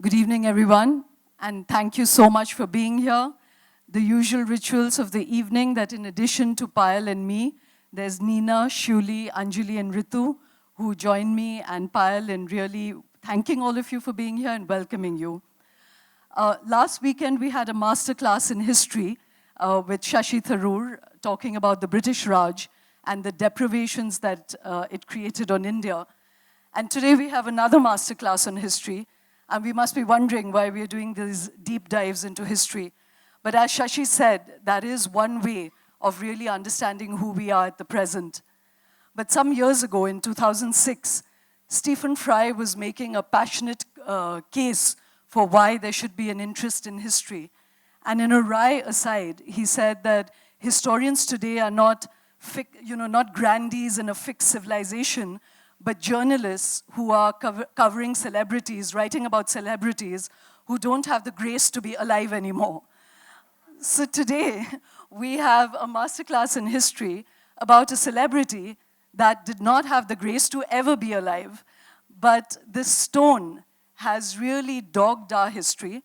Good evening, everyone, and thank you so much for being here. The usual rituals of the evening that in addition to Payal and me, there's Nina, Shuli, Anjali, and Ritu who join me and Payal in really thanking all of you for being here and welcoming you. Last weekend, we had a masterclass in history with Shashi Tharoor talking about the British Raj and the deprivations that it created on India. And today we have another masterclass on history, and we must be wondering why we are doing these deep dives into history. But as Shashi said, that is one way of really understanding who we are at the present. But some years ago, in 2006, Stephen Fry was making a passionate case for why there should be an interest in history. And in a wry aside, he said that historians today are not grandees in a fixed civilization, but journalists who are covering celebrities, writing about celebrities who don't have the grace to be alive anymore. So today, we have a masterclass in history about a celebrity that did not have the grace to ever be alive, but this stone has really dogged our history.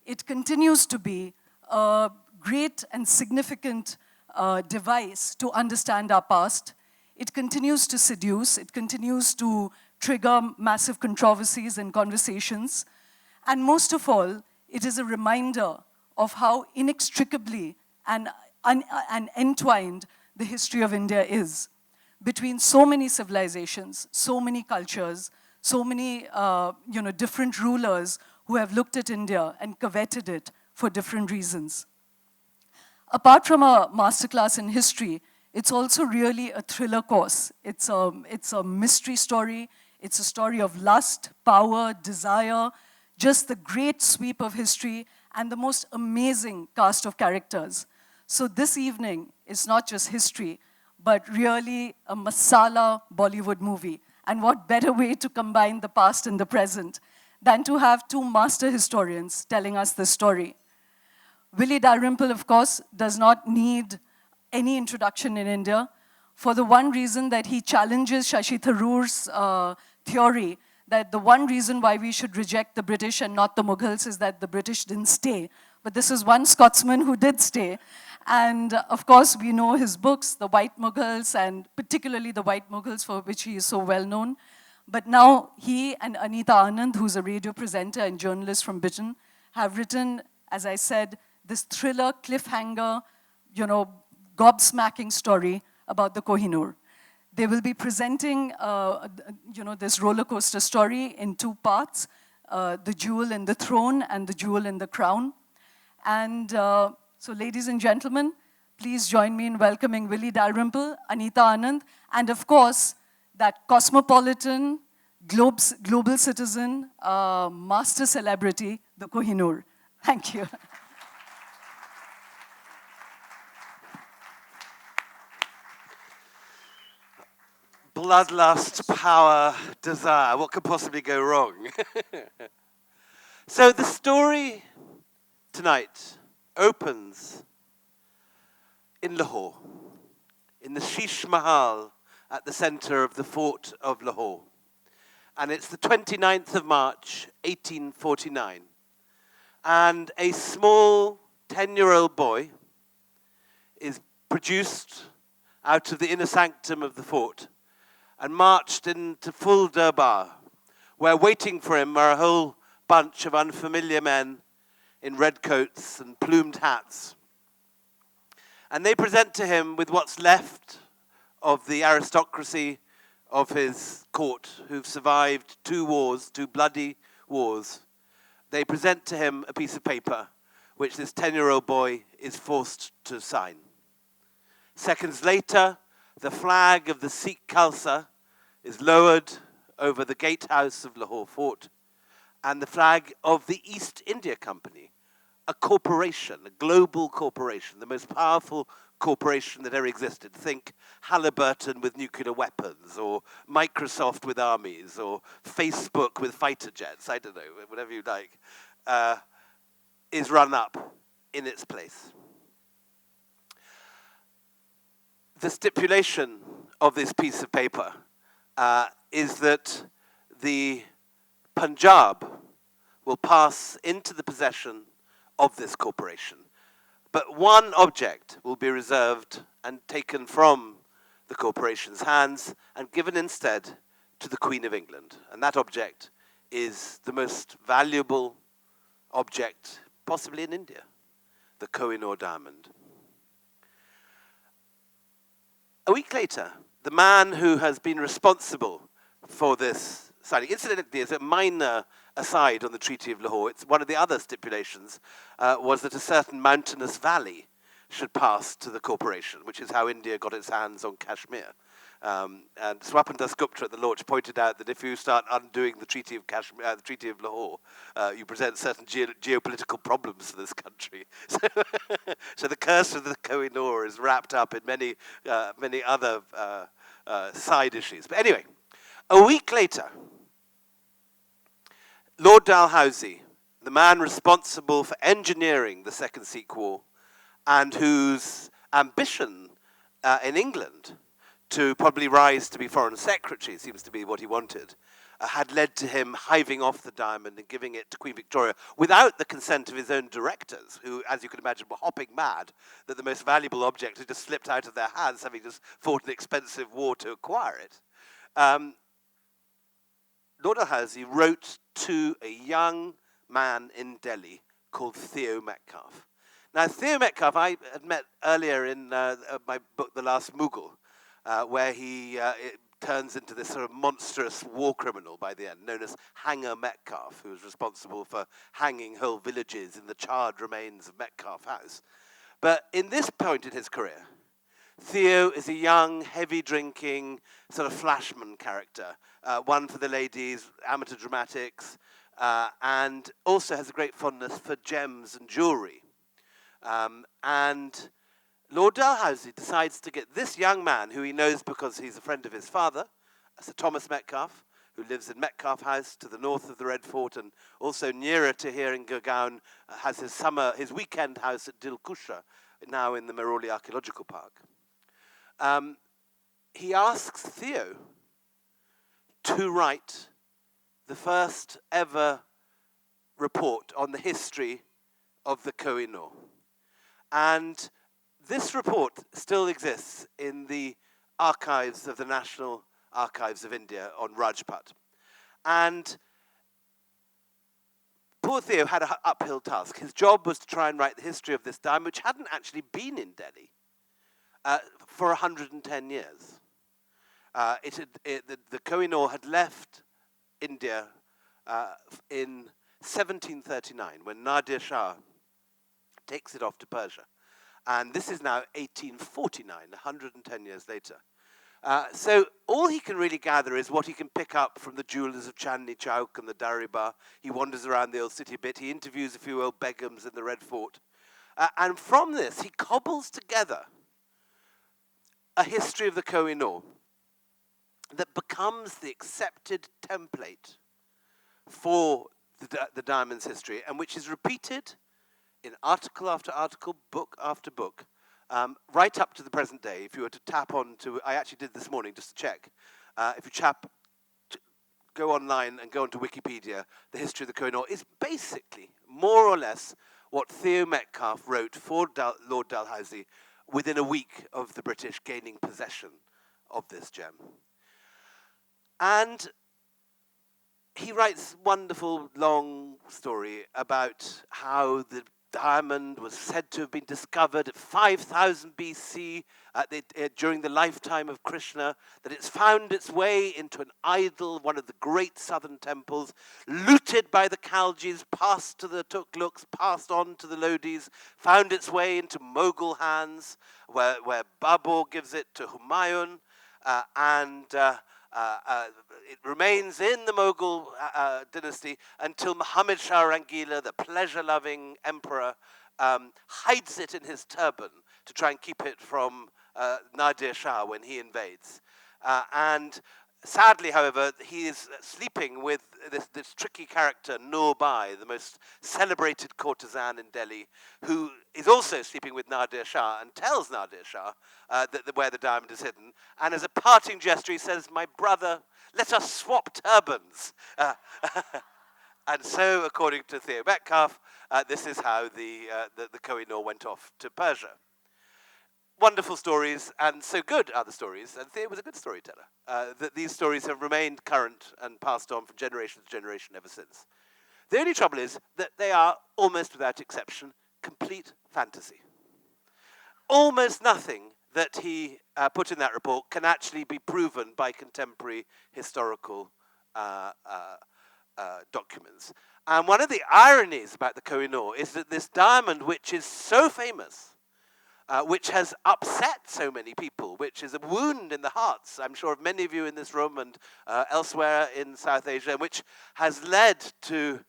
It continues to be a great and significant device to understand our past. It continues to seduce, it continues to trigger massive controversies and conversations. And most of all, it is a reminder of how inextricably and entwined the history of India is. Between so many civilizations, so many cultures, so many different rulers who have looked at India and coveted it for different reasons. Apart from a masterclass in history, it's also really a thriller course. It's a mystery story. It's a story of lust, power, desire, just the great sweep of history and the most amazing cast of characters. So this evening is not just history, but really a masala Bollywood movie. And what better way to combine the past and the present than to have two master historians telling us this story. Willie Dalrymple, of course, does not need any introduction in India for the one reason that he challenges Shashi Tharoor's theory that the one reason why we should reject the British and not the Mughals is that the British didn't stay. But this is one Scotsman who did stay. And of course, we know his books, The White Mughals, and particularly The White Mughals, for which he is so well known. But now he and Anita Anand, who's a radio presenter and journalist from Britain, have written, as I said, this thriller, cliffhanger, gobsmacking story about the Kohinoor. They will be presenting, this roller coaster story in two parts, the jewel in the throne and the jewel in the crown. And so, ladies and gentlemen, please join me in welcoming Willie Dalrymple, Anita Anand, and of course, that cosmopolitan, global citizen, master celebrity, the Kohinoor. Thank you. Bloodlust, power, desire. What could possibly go wrong? So the story tonight opens in Lahore, in the Sheesh Mahal at the center of the fort of Lahore. And it's the 29th of March, 1849. And a small 10-year-old boy is produced out of the inner sanctum of the fort and marched into full Durbar, where waiting for him are a whole bunch of unfamiliar men in red coats and plumed hats. And they present to him with what's left of the aristocracy of his court, who've survived two bloody wars. They present to him a piece of paper, which this 10-year-old boy is forced to sign. Seconds later, the flag of the Sikh Khalsa is lowered over the gatehouse of Lahore Fort, and the flag of the East India Company, a corporation, a global corporation, the most powerful corporation that ever existed. Think Halliburton with nuclear weapons, or Microsoft with armies, or Facebook with fighter jets, I don't know, whatever you like, is run up in its place. The stipulation of this piece of paper is that the Punjab will pass into the possession of this corporation. But one object will be reserved and taken from the corporation's hands and given instead to the Queen of England. And that object is the most valuable object possibly in India, the Kohinoor diamond. A week later, the man who has been responsible for this signing, incidentally, as a minor aside on the Treaty of Lahore, it's one of the other stipulations was that a certain mountainous valley should pass to the corporation, which is how India got its hands on Kashmir. And Swapan Das Gupta at the launch pointed out that if you start undoing the Treaty of Kashmir, the Treaty of Lahore, you present certain geopolitical problems for this country. So the curse of the Kohinoor is wrapped up in many other side issues. But anyway, a week later, Lord Dalhousie, the man responsible for engineering the Second Sikh War, and whose ambition in England to probably rise to be Foreign Secretary, seems to be what he wanted, had led to him hiving off the diamond and giving it to Queen Victoria without the consent of his own directors, who, as you can imagine, were hopping mad that the most valuable object had just slipped out of their hands, having just fought an expensive war to acquire it. Lord Dalhousie wrote to a young man in Delhi called Theo Metcalfe. Now, Theo Metcalfe, I had met earlier in my book, The Last Mughal, where he turns into this sort of monstrous war criminal by the end, known as Hanger Metcalfe, who was responsible for hanging whole villages in the charred remains of Metcalfe House. But in this point in his career, Theo is a young, heavy-drinking, sort of flashman character, one for the ladies, amateur dramatics, and also has a great fondness for gems and jewelry. And Lord Dalhousie decides to get this young man, who he knows because he's a friend of his father, Sir Thomas Metcalfe, who lives in Metcalfe House to the north of the Red Fort, and also nearer to here in Gurgaon, has his weekend house at Dilkusha, now in the Maroli Archaeological Park. He asks Theo to write the first ever report on the history of the Kohinoor. And this report still exists in the archives of the National Archives of India on Rajpat. And poor Theo had an uphill task. His job was to try and write the history of this diamond, which hadn't actually been in Delhi for 110 years. The Kohinoor had left India in 1739, when Nadir Shah takes it off to Persia. And this is now 1849, 110 years later. So all he can really gather is what he can pick up from the jewelers of Chandni Chowk and the Daribah. He wanders around the old city a bit. He interviews a few old begums in the Red Fort. And from this, he cobbles together a history of the Kohinoor that becomes the accepted template for the diamond's history, and which is repeated in article after article, book after book, right up to the present day. If you were to tap onto, I actually did this morning just to check, if you go online and go onto Wikipedia, the history of the Kohinoor is basically, more or less, what Theo Metcalfe wrote for Lord Dalhousie within a week of the British gaining possession of this gem. And he writes a wonderful long story about how the diamond was said to have been discovered at 5000 BC during the lifetime of Krishna, that it's found its way into an idol, one of the great southern temples, looted by the Khaljis, passed to the Tughlaqs, passed on to the Lodis, found its way into Mughal hands, where Babur gives it to Humayun, and it remains in the Mughal dynasty until Muhammad Shah Rangila, the pleasure-loving emperor, hides it in his turban to try and keep it from Nadir Shah when he invades. And sadly, however, he is sleeping with this tricky character, Noor Bai, the most celebrated courtesan in Delhi, who is also sleeping with Nadir Shah and tells Nadir Shah where the diamond is hidden. And as a parting gesture, he says, "My brother, let us swap turbans." And so, according to Theo Metcalfe, this is how the Kohinoor went off to Persia. Wonderful stories, and so good are the stories, and Theo was a good storyteller, that these stories have remained current and passed on from generation to generation ever since. The only trouble is that they are, almost without exception, complete fantasy. Almost nothing that he put in that report can actually be proven by contemporary historical documents. And one of the ironies about the Kohinoor is that this diamond, which is so famous, which has upset so many people, which is a wound in the hearts, I'm sure, of many of you in this room and elsewhere in South Asia, which has led to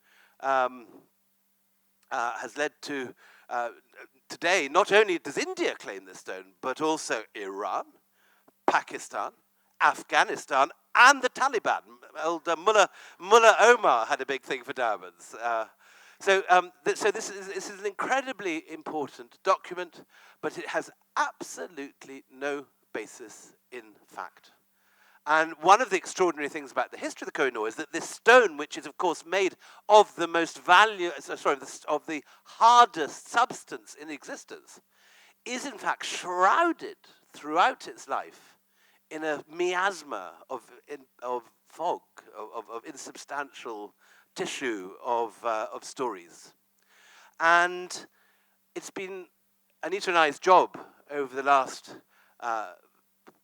today, not only does India claim this stone, but also Iran, Pakistan, Afghanistan, and the Taliban. Old Mullah Omar had a big thing for diamonds. So this is an incredibly important document, but it has absolutely no basis in fact. And one of the extraordinary things about the history of the Kohinoor is that this stone, which is of course made of the most of the hardest substance in existence, is in fact shrouded throughout its life in a miasma of fog, of insubstantial tissue of stories. And it's been Anita and I's job over the last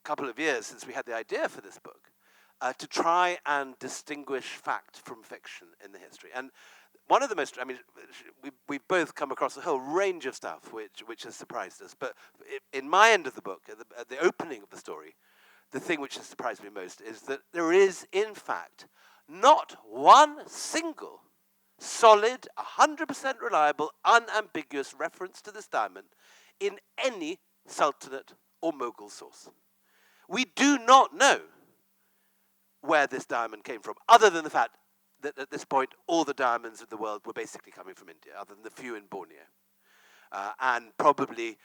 couple of years since we had the idea for this book to try and distinguish fact from fiction in the history. And one of the most, we've both come across a whole range of stuff which has surprised us. But in my end of the book, at the opening of the story, the thing which has surprised me most is that there is, in fact, not one single solid, 100% reliable, unambiguous reference to this diamond in any Sultanate or Mughal source. We do not know where this diamond came from, other than the fact that at this point all the diamonds of the world were basically coming from India, other than the few in Borneo. And probably,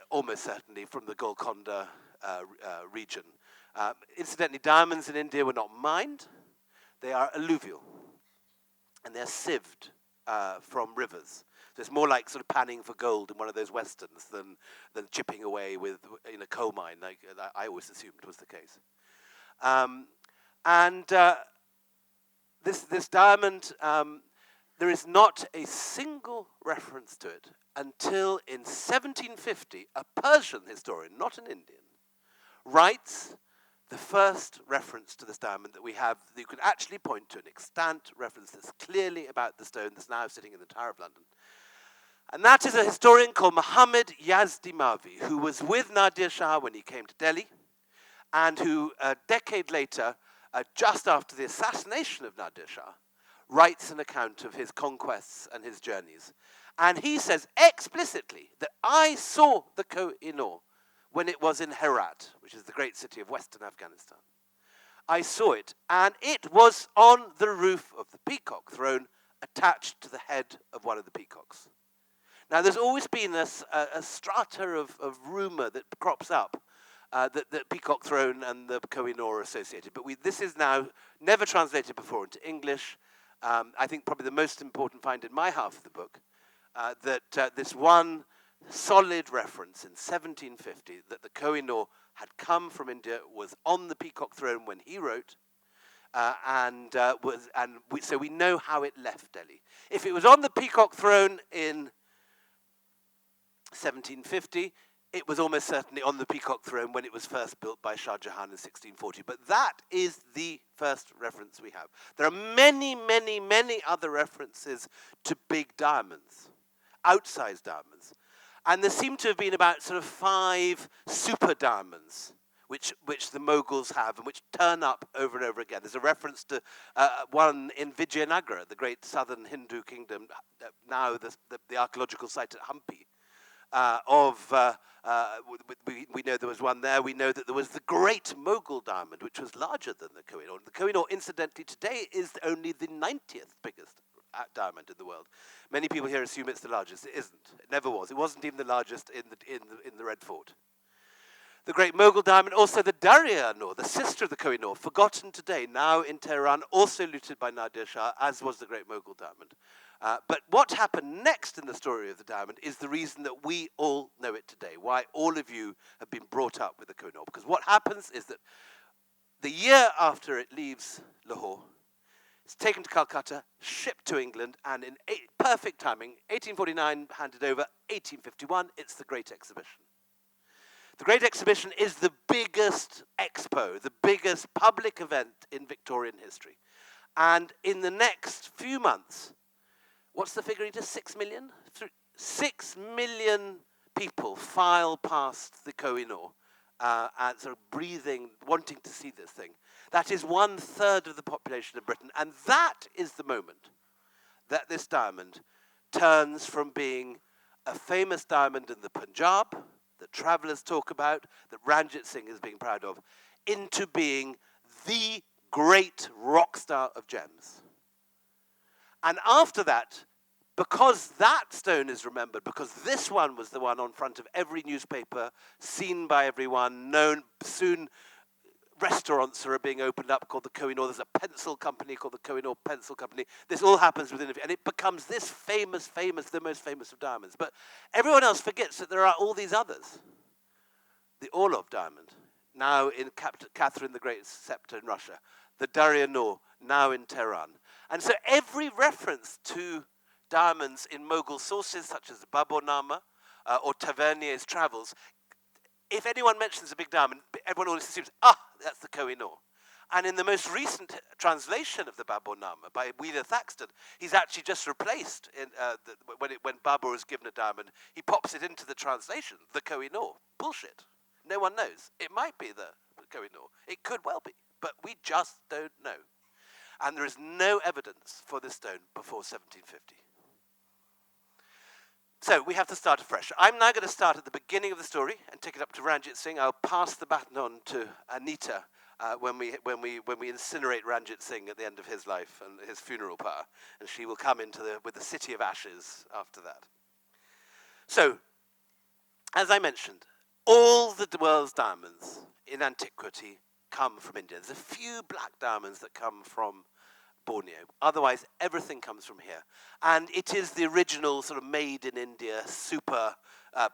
almost certainly, from the Golconda region. Incidentally, diamonds in India were not mined. They are alluvial, and they're sieved from rivers. So it's more like sort of panning for gold in one of those westerns than chipping away in a coal mine, like I always assumed was the case. This diamond, there is not a single reference to it until in 1750, a Persian historian, not an Indian, writes the first reference to this diamond that we have, that you can actually point to an extant reference that's clearly about the stone that's now sitting in the Tower of London. And that is a historian called Muhammad Yazdi Mavi, who was with Nadir Shah when he came to Delhi, and who a decade later, just after the assassination of Nadir Shah, writes an account of his conquests and his journeys. And he says explicitly that I saw the Kohinoor when it was in Herat, which is the great city of western Afghanistan. I saw it, and it was on the roof of the peacock throne, attached to the head of one of the peacocks. Now, there's always been a strata of rumor that crops up that peacock throne and the Kohinoor are associated, but this is now never translated before into English. I think probably the most important find in my half of the book, that this one solid reference in 1750 that the Kohinoor had come from India, was on the peacock throne when he wrote, so we know how it left Delhi. If it was on the peacock throne in 1750, it was almost certainly on the peacock throne when it was first built by Shah Jahan in 1640. But that is the first reference we have. There are many, many, many other references to big diamonds, outsized diamonds. And there seem to have been about sort of 5 super diamonds, which the Mughals have and which turn up over and over again. There's a reference to one in Vijayanagara, the great southern Hindu kingdom, now the archaeological site at Hampi. We know there was one there. We know that there was the great Mughal diamond, which was larger than the Kohinoor. The Kohinoor, incidentally, today is only the 90th biggest diamond in the world. Many people here assume it's the largest. It isn't. It never was. It wasn't even the largest in the Red Fort. The great Mughal diamond, also the Darya-Noor, the sister of the Kohinoor, forgotten today, now in Tehran, also looted by Nadir Shah, as was the great Mughal diamond. But what happened next in the story of the diamond is the reason that we all know it today, why all of you have been brought up with the Kohinoor. Because what happens is that the year after it leaves Lahore, it's taken to Calcutta, shipped to England, and in perfect timing, 1849 handed over, 1851, it's the Great Exhibition. The Great Exhibition is the biggest expo, the biggest public event in Victorian history. And in the next few months, what's the figure? 6 million? 6 million people file past the Kohinoor and sort of breathing, wanting to see this thing. That is 1/3 of the population of Britain. And that is the moment that this diamond turns from being a famous diamond in the Punjab, that travelers talk about, that Ranjit Singh is being proud of, into being the great rock star of gems. And after that, because that stone is remembered, because this one was the one on front of every newspaper, seen by everyone, known, soon restaurants are being opened up called the Kohinoor. There's a pencil company called the Kohinoor Pencil Company. This all happens within and it becomes this famous, the most famous of diamonds. But everyone else forgets that there are all these others. The Orlov diamond, now in Catherine the Great's scepter in Russia. The Darya-Noor, now in Tehran. And so every reference to diamonds in Mughal sources, such as the Baburnama or Tavernier's travels, if anyone mentions a big diamond, everyone always assumes, that's the Kohinoor. And in the most recent translation of the Baburnama by Wheeler Thaxton, he's actually just replaced, when Babur is given a diamond, he pops it into the translation, the Kohinoor. Bullshit. No one knows. It might be the Kohinoor. It could well be, but we just don't know. And there is no evidence for this stone before 1750. So we have to start afresh. I'm now going to start at the beginning of the story and take it up to Ranjit Singh. I'll pass the baton on to Anita when we incinerate Ranjit Singh at the end of his life and his funeral pyre, and she will come with the city of ashes after that. So, as I mentioned, all the world's diamonds in antiquity come from India. There's a few black diamonds that come from Borneo. Otherwise, everything comes from here. And it is the original sort of made in India super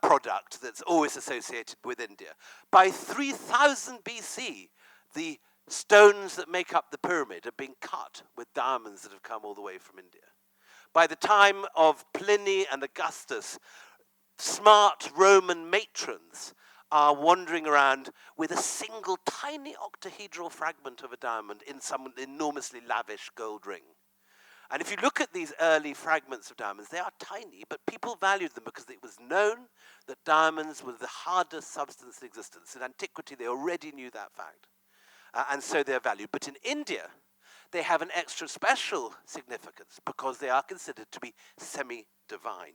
product that's always associated with India. By 3000 BC, the stones that make up the pyramid have been cut with diamonds that have come all the way from India. By the time of Pliny and Augustus, smart Roman matrons are wandering around with a single tiny octahedral fragment of a diamond in some enormously lavish gold ring. And if you look at these early fragments of diamonds, they are tiny, but people valued them because it was known that diamonds were the hardest substance in existence. In antiquity, they already knew that fact. And so they're valued. But in India, they have an extra special significance because they are considered to be semi-divine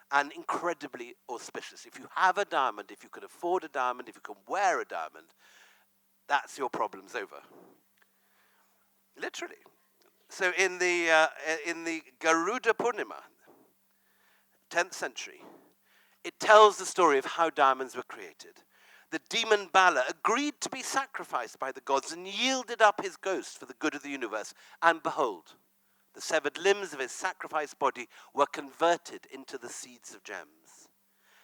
and incredibly auspicious. If you have a diamond, if you can afford a diamond, if you can wear a diamond, that's your problem's over. Literally. So in the Garuda Purnima, 10th century, it tells the story of how diamonds were created. The demon Bala agreed to be sacrificed by the gods and yielded up his ghost for the good of the universe. And behold, the severed limbs of his sacrificed body were converted into the seeds of gems.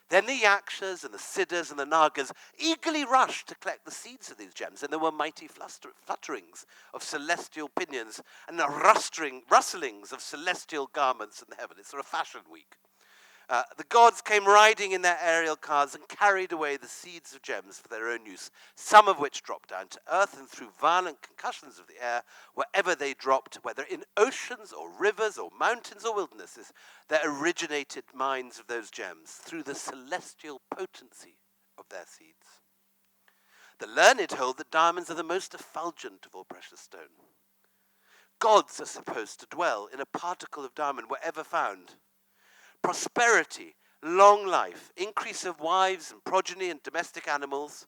Then the yakshas and the siddhas and the nagas eagerly rushed to collect the seeds of these gems, and there were mighty flutterings of celestial pinions and the rustlings of celestial garments in the heaven. It's sort of fashion week. The gods came riding in their aerial cars and carried away the seeds of gems for their own use, some of which dropped down to earth and through violent concussions of the air, wherever they dropped, whether in oceans or rivers or mountains or wildernesses, there originated mines of those gems through the celestial potency of their seeds. The learned hold that diamonds are the most effulgent of all precious stone. Gods are supposed to dwell in a particle of diamond wherever found. Prosperity, long life, increase of wives and progeny and domestic animals.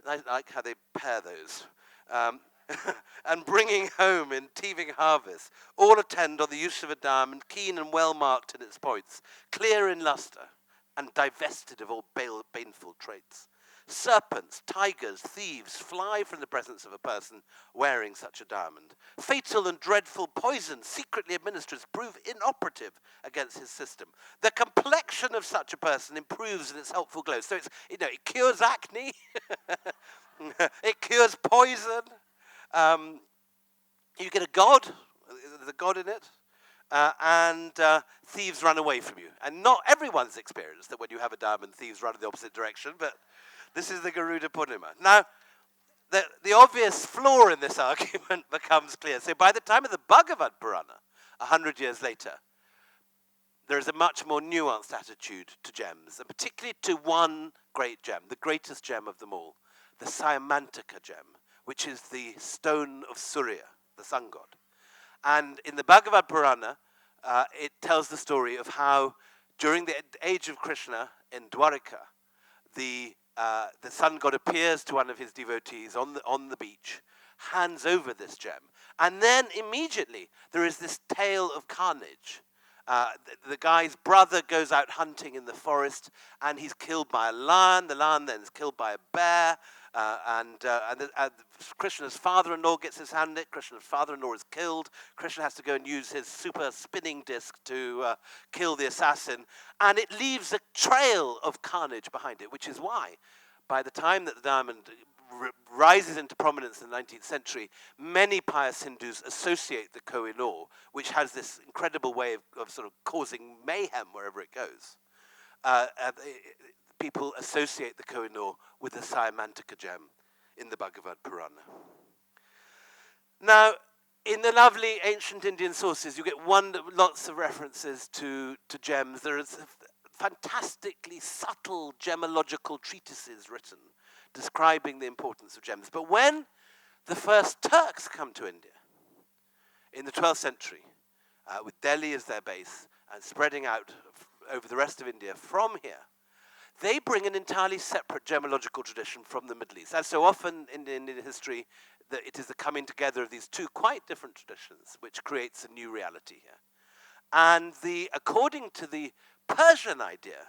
I like how they pair those. And bringing home in teeming harvest, all attend on the use of a diamond, keen and well marked in its points, clear in luster, and divested of all baneful traits. Serpents, tigers, thieves fly from the presence of a person wearing such a diamond. Fatal and dreadful poison secretly administered prove inoperative against his system. The complexion of such a person improves in its helpful glow. So it cures acne, it cures poison. You get a god, there's a god in it, and thieves run away from you. And not everyone's experienced that when you have a diamond, thieves run in the opposite direction, but this is the Garuda Purnima. Now, the obvious flaw in this argument becomes clear. So by the time of the Bhagavad Purana, 100 years later, there is a much more nuanced attitude to gems, and particularly to one great gem, the greatest gem of them all, the Sayamantika gem, which is the stone of Surya, the sun god. And in the Bhagavad Purana, it tells the story of how during the age of Krishna in Dwarika, the sun god appears to one of his devotees on the beach, hands over this gem, and then immediately there is this tale of carnage. The guy's brother goes out hunting in the forest, and he's killed by a lion. The lion then is killed by a bear, and Krishna's father-in-law gets his hand in it. Krishna's father-in-law is killed. Krishna has to go and use his super spinning disc to kill the assassin, and it leaves a trail of carnage behind it, which is why, by the time that the diamond rises into prominence in the 19th century, many pious Hindus associate the Kohinoor, which has this incredible way of sort of causing mayhem wherever it goes. People associate the Kohinoor with the Sayamantika gem in the Bhagavad Purana. Now, in the lovely ancient Indian sources, you get lots of references to gems. There is fantastically subtle gemological treatises written describing the importance of gems. But when the first Turks come to India in the 12th century, with Delhi as their base and spreading out over the rest of India from here, they bring an entirely separate gemological tradition from the Middle East. As so often in Indian history, it is the coming together of these two quite different traditions which creates a new reality here. And according to the Persian idea,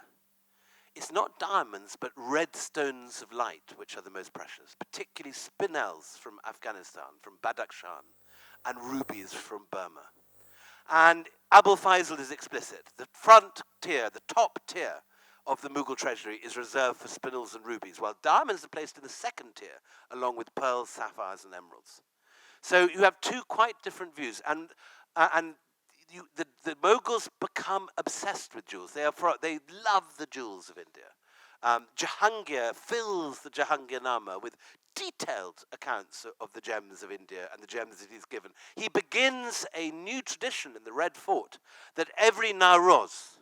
it's not diamonds, but red stones of light, which are the most precious, particularly spinels from Afghanistan, from Badakhshan, and rubies from Burma. And Abul Faisal is explicit. The front tier, the top tier of the Mughal treasury is reserved for spinels and rubies, while diamonds are placed in the second tier, along with pearls, sapphires, and emeralds. So you have two quite different views, and the Mughals become obsessed with jewels. They love the jewels of India. Jahangir fills the Jahangirnama with detailed accounts of the gems of India and the gems that he's given. He begins a new tradition in the Red Fort that every Nowroz,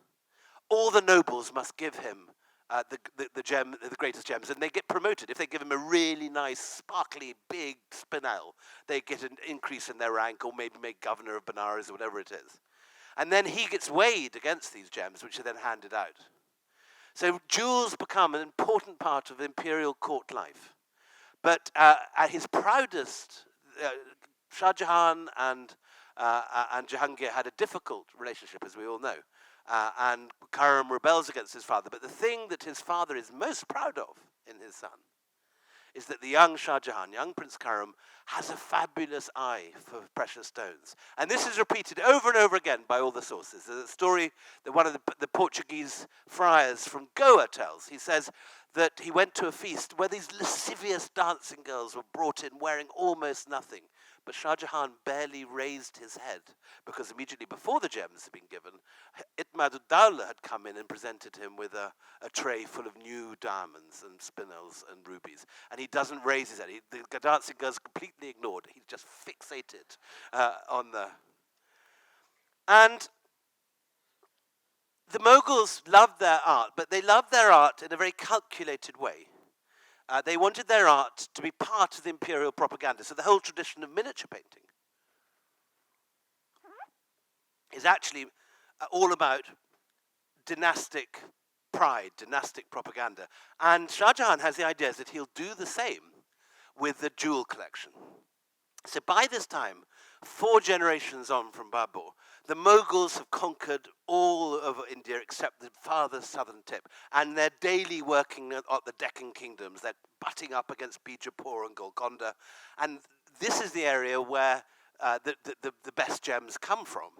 all the nobles must give him the greatest gems, and they get promoted. If they give him a really nice, sparkly, big spinel, they get an increase in their rank, or maybe make governor of Benares or whatever it is. And then he gets weighed against these gems, which are then handed out. So jewels become an important part of imperial court life. But at his proudest, Shah Jahan and Jahangir had a difficult relationship, as we all know. And Khurram rebels against his father. But the thing that his father is most proud of in his son is that the young Shah Jahan, young Prince Khurram, has a fabulous eye for precious stones. And this is repeated over and over again by all the sources. There's a story that one of the Portuguese friars from Goa tells. He says that he went to a feast where these lascivious dancing girls were brought in wearing almost nothing. But Shah Jahan barely raised his head, because immediately before the gems had been given, Itmad-ud-Dawla had come in and presented him with a tray full of new diamonds and spinels and rubies. And he doesn't raise his head. The dancing girls completely ignored. He's just fixated on the... And the Mughals loved their art, but they loved their art in a very calculated way. They wanted their art to be part of the imperial propaganda. So the whole tradition of miniature painting is actually all about dynastic pride, dynastic propaganda. And Shah Jahan has the idea that he'll do the same with the jewel collection. So by this time, 4 generations on from Babur, the Mughals have conquered all of India except the farthest southern tip, and they're daily working at the Deccan kingdoms. They're butting up against Bijapur and Golconda, and this is the area where the best gems come from.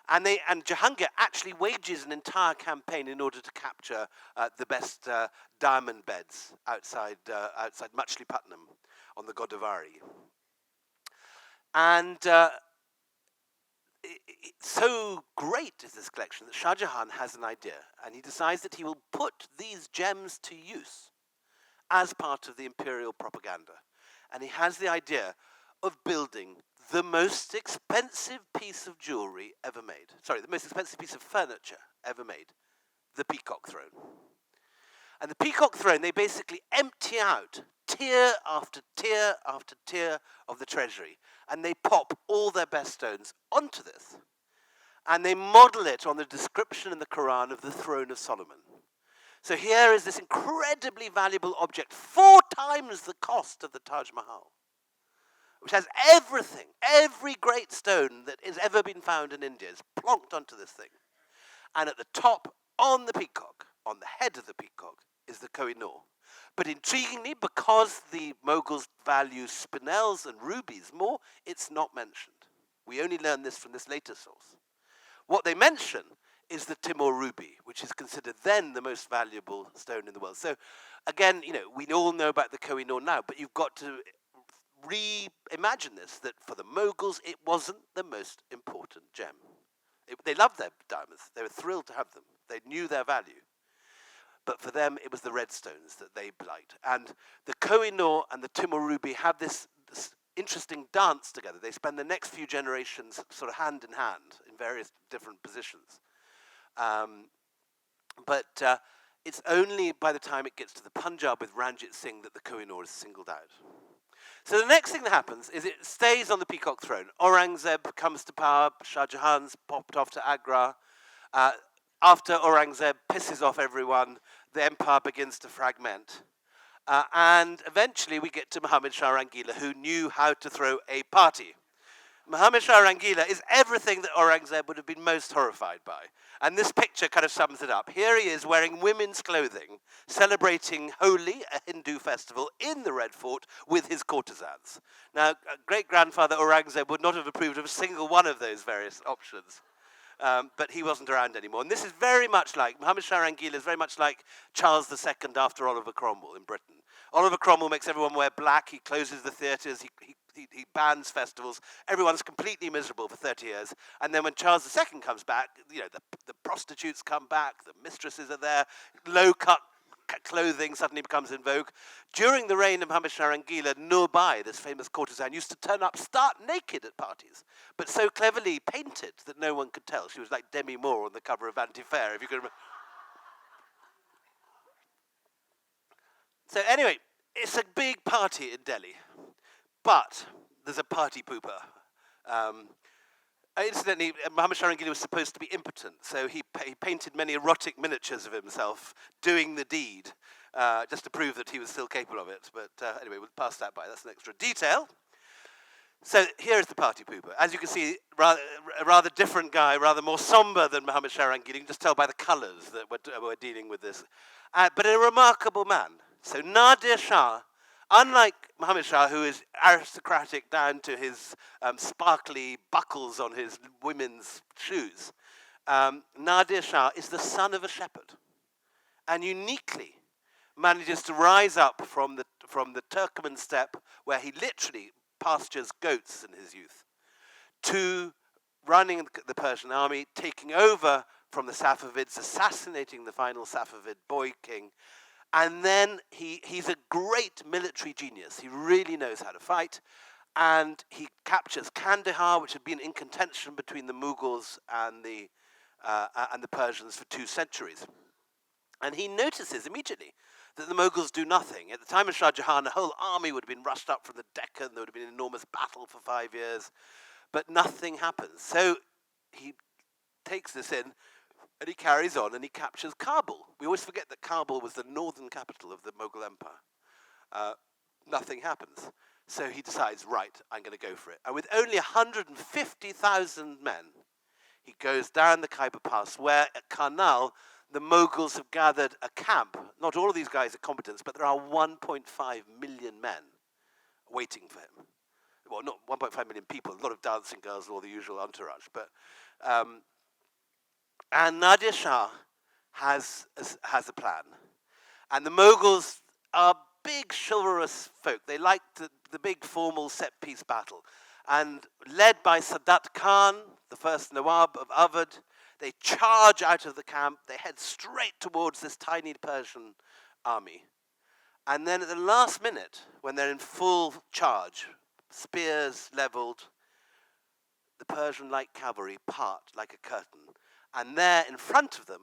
And Jahangir actually wages an entire campaign in order to capture the best diamond beds outside Machilipatnam on the Godavari. And so great is this collection that Shah Jahan has an idea, and he decides that he will put these gems to use as part of the imperial propaganda. And he has the idea of building the most expensive piece of jewelry ever made. Sorry, the most expensive piece of furniture ever made, the peacock throne. And the peacock throne, they basically empty out tier after tier after tier of the treasury, and they pop all their best stones onto this. And they model it on the description in the Quran of the throne of Solomon. So here is this incredibly valuable object, 4 times the cost of the Taj Mahal, which has everything, every great stone that has ever been found in India is plonked onto this thing. And at the top, on the peacock, on the head of the peacock, is the Kohinoor. But intriguingly, because the Mughals value spinels and rubies more, it's not mentioned. We only learn this from this later source. What they mention is the Timur ruby, which is considered then the most valuable stone in the world. So again, we all know about the Kohinoor now, but you've got to reimagine this, that for the Mughals, it wasn't the most important gem. They loved their diamonds. They were thrilled to have them. They knew their value. But for them, it was the red stones that they liked. And the Kohinoor and the Timur ruby have this interesting dance together. They spend the next few generations sort of hand in hand in various different positions. But it's only by the time it gets to the Punjab with Ranjit Singh that the Kohinoor is singled out. So the next thing that happens is it stays on the peacock throne. Aurangzeb comes to power. Shah Jahan's popped off to Agra. After Aurangzeb pisses off everyone, the empire begins to fragment. And eventually we get to Muhammad Shah Rangila, who knew how to throw a party. Muhammad Shah Rangila is everything that Aurangzeb would have been most horrified by. And this picture kind of sums it up. Here he is wearing women's clothing, celebrating Holi, a Hindu festival, in the Red Fort with his courtesans. Now, great-grandfather Aurangzeb would not have approved of a single one of those various options. But he wasn't around anymore. And this is very much like, Muhammad Shah Rangila is very much like Charles II after Oliver Cromwell in Britain. Oliver Cromwell makes everyone wear black, he closes the theatres, he bans festivals, everyone's completely miserable for 30 years. And then when Charles II comes back, the prostitutes come back, the mistresses are there, low-cut clothing suddenly becomes in vogue. During the reign of Muhammad Shah Rangila, Nurbai, this famous courtesan, used to turn up stark naked at parties, but so cleverly painted that no one could tell. She was like Demi Moore on the cover of Vanity Fair, if you can remember. So anyway, it's a big party in Delhi, but there's a party pooper. Incidentally, Muhammad Shah Rangila was supposed to be impotent, so he painted many erotic miniatures of himself doing the deed, just to prove that he was still capable of it. But anyway, we'll pass that by. That's an extra detail. So here is the party pooper. As you can see, a rather different guy, rather more somber than Muhammad Shah Rangila. You can just tell by the colours that we're dealing with this. But a remarkable man. So Nadir Shah, unlike Muhammad Shah, who is aristocratic down to his sparkly buckles on his women's shoes, Nadir Shah is the son of a shepherd, and uniquely manages to rise up from the Turkmen steppe, where he literally pastures goats in his youth, to running the Persian army, taking over from the Safavids, assassinating the final Safavid boy king. And then he's a great military genius. He really knows how to fight. And he captures Kandahar, which had been in contention between the Mughals and the Persians for 2 centuries. And he notices immediately that the Mughals do nothing. At the time of Shah Jahan, a whole army would have been rushed up from the Deccan. There would have been an enormous battle for 5 years. But nothing happens. So he takes this in, and he carries on, and he captures Kabul. We always forget that Kabul was the northern capital of the Mughal Empire. Nothing happens. So he decides, right, I'm going to go for it. And with only 150,000 men, he goes down the Khyber Pass, where at Karnal, the Mughals have gathered a camp. Not all of these guys are combatants, but there are 1.5 million men waiting for him. Well, not 1.5 million people, a lot of dancing girls and all the usual entourage. But and Nadir Shah has a plan. And the Mughals are big chivalrous folk. They like the big formal set-piece battle. And led by Sadat Khan, the first Nawab of Awadh, they charge out of the camp. They head straight towards this tiny Persian army. And then at the last minute, when they're in full charge, spears leveled, the Persian light cavalry part like a curtain. And there in front of them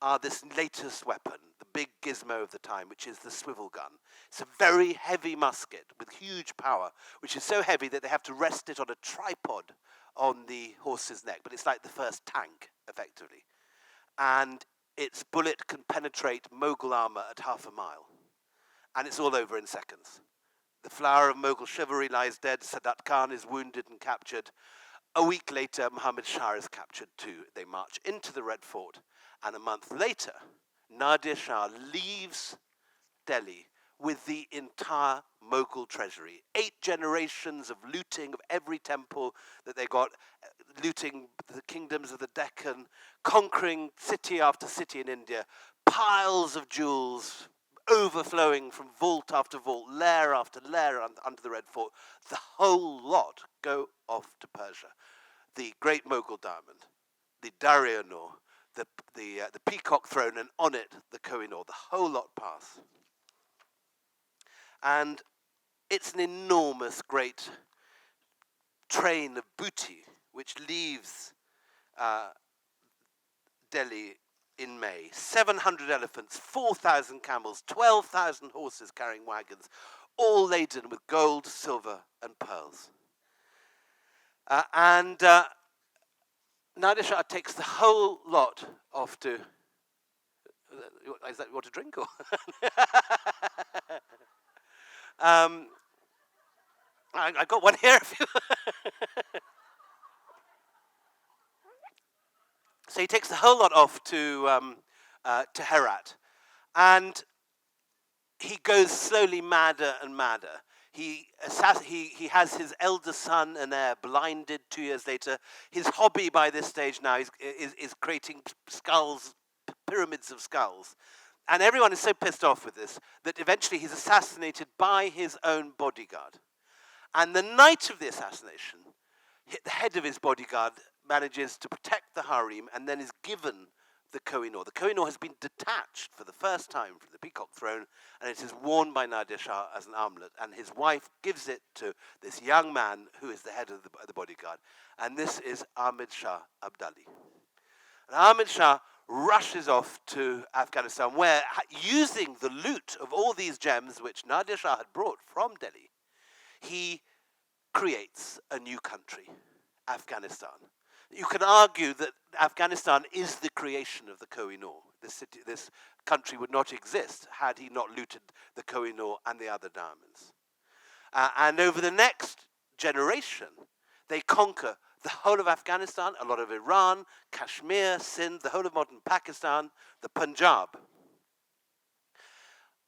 are this latest weapon, the big gizmo of the time, which is the swivel gun. It's a very heavy musket with huge power, which is so heavy that they have to rest it on a tripod on the horse's neck. But it's like the first tank, effectively. And its bullet can penetrate Mughal armor at half a mile. And it's all over in seconds. The flower of Mughal chivalry lies dead. Sadat Khan is wounded and captured. A week later, Muhammad Shah is captured too. They march into the Red Fort. And a month later, Nadir Shah leaves Delhi with the entire Mughal treasury. 8 generations of looting of every temple that they got, looting the kingdoms of the Deccan, conquering city after city in India, piles of jewels overflowing from vault after vault, layer after layer under the Red Fort. The whole lot go off to Persia. The great Mughal diamond, the Kohinoor, the peacock throne, and on it the Kohinoor. The whole lot pass. And it's an enormous, great train of booty which leaves Delhi in May. 700 elephants, 4,000 camels, 12,000 horses carrying wagons, all laden with gold, silver, and pearls. Nadir Shah takes the whole lot off to... Is that what to drink? Or I got one here. So he takes the whole lot off to Herat. And he goes slowly madder and madder. He has his eldest son and heir blinded 2 years later. His hobby by this stage now is creating skulls, pyramids of skulls. And everyone is so pissed off with this that eventually he's assassinated by his own bodyguard. And the night of the assassination, the head of his bodyguard manages to protect the harem and then is given the Kohinoor. The Kohinoor has been detached for the first time from the peacock throne, and it is worn by Nadir Shah as an armlet, and his wife gives it to this young man who is the head of the bodyguard, and this is Ahmed Shah Abdali. And Ahmed Shah rushes off to Afghanistan, where, using the loot of all these gems which Nadir Shah had brought from Delhi, he creates a new country, Afghanistan. You can argue that Afghanistan is the creation of the Kohinoor. This country would not exist had he not looted the Kohinoor and the other diamonds. And over the next generation, they conquer the whole of Afghanistan, a lot of Iran, Kashmir, Sindh, the whole of modern Pakistan, the Punjab.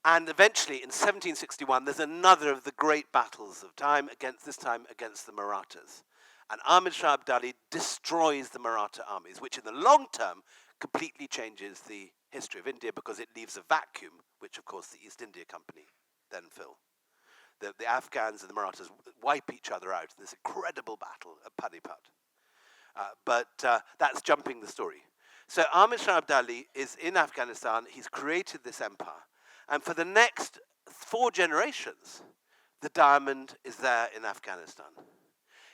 And eventually, in 1761, there's another of the great battles of time, this time against the Marathas. And Ahmed Shah Abdali destroys the Maratha armies, which in the long term completely changes the history of India because it leaves a vacuum, which of course the East India Company then fill. The Afghans and the Marathas wipe each other out in this incredible battle at Panipat. But that's jumping the story. So Ahmed Shah Abdali is in Afghanistan. He's created this empire. And for the next 4 generations, the diamond is there in Afghanistan.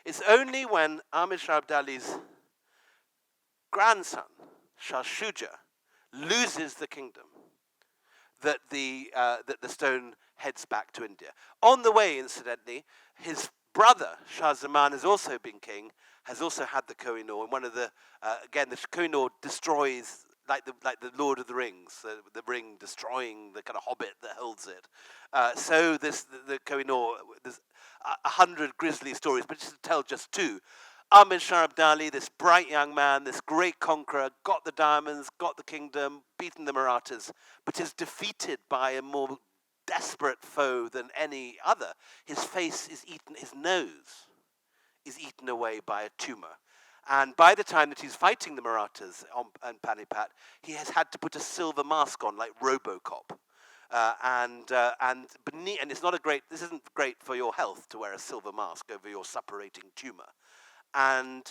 It's only when Ahmed Shah Abdali's grandson, Shah Shuja, loses the kingdom that the stone heads back to India. On the way, incidentally, his brother, Shah Zaman, has also been king, has also had the Kohinoor. And again, the Kohinoor destroys like the Lord of the Rings, the ring destroying the kind of hobbit that holds it. So the Kohinoor, there's 100 grisly stories, but just to tell just two. Ahmed Shah Abdali, this bright young man, this great conqueror, got the diamonds, got the kingdom, beaten the Marathas, but is defeated by a more desperate foe than any other. His face is eaten, his nose is eaten away by a tumor. And by the time that he's fighting the Marathas on Panipat, he has had to put a silver mask on, like RoboCop. And it's not a great, this isn't great for your health to wear a silver mask over your suppurating tumor. And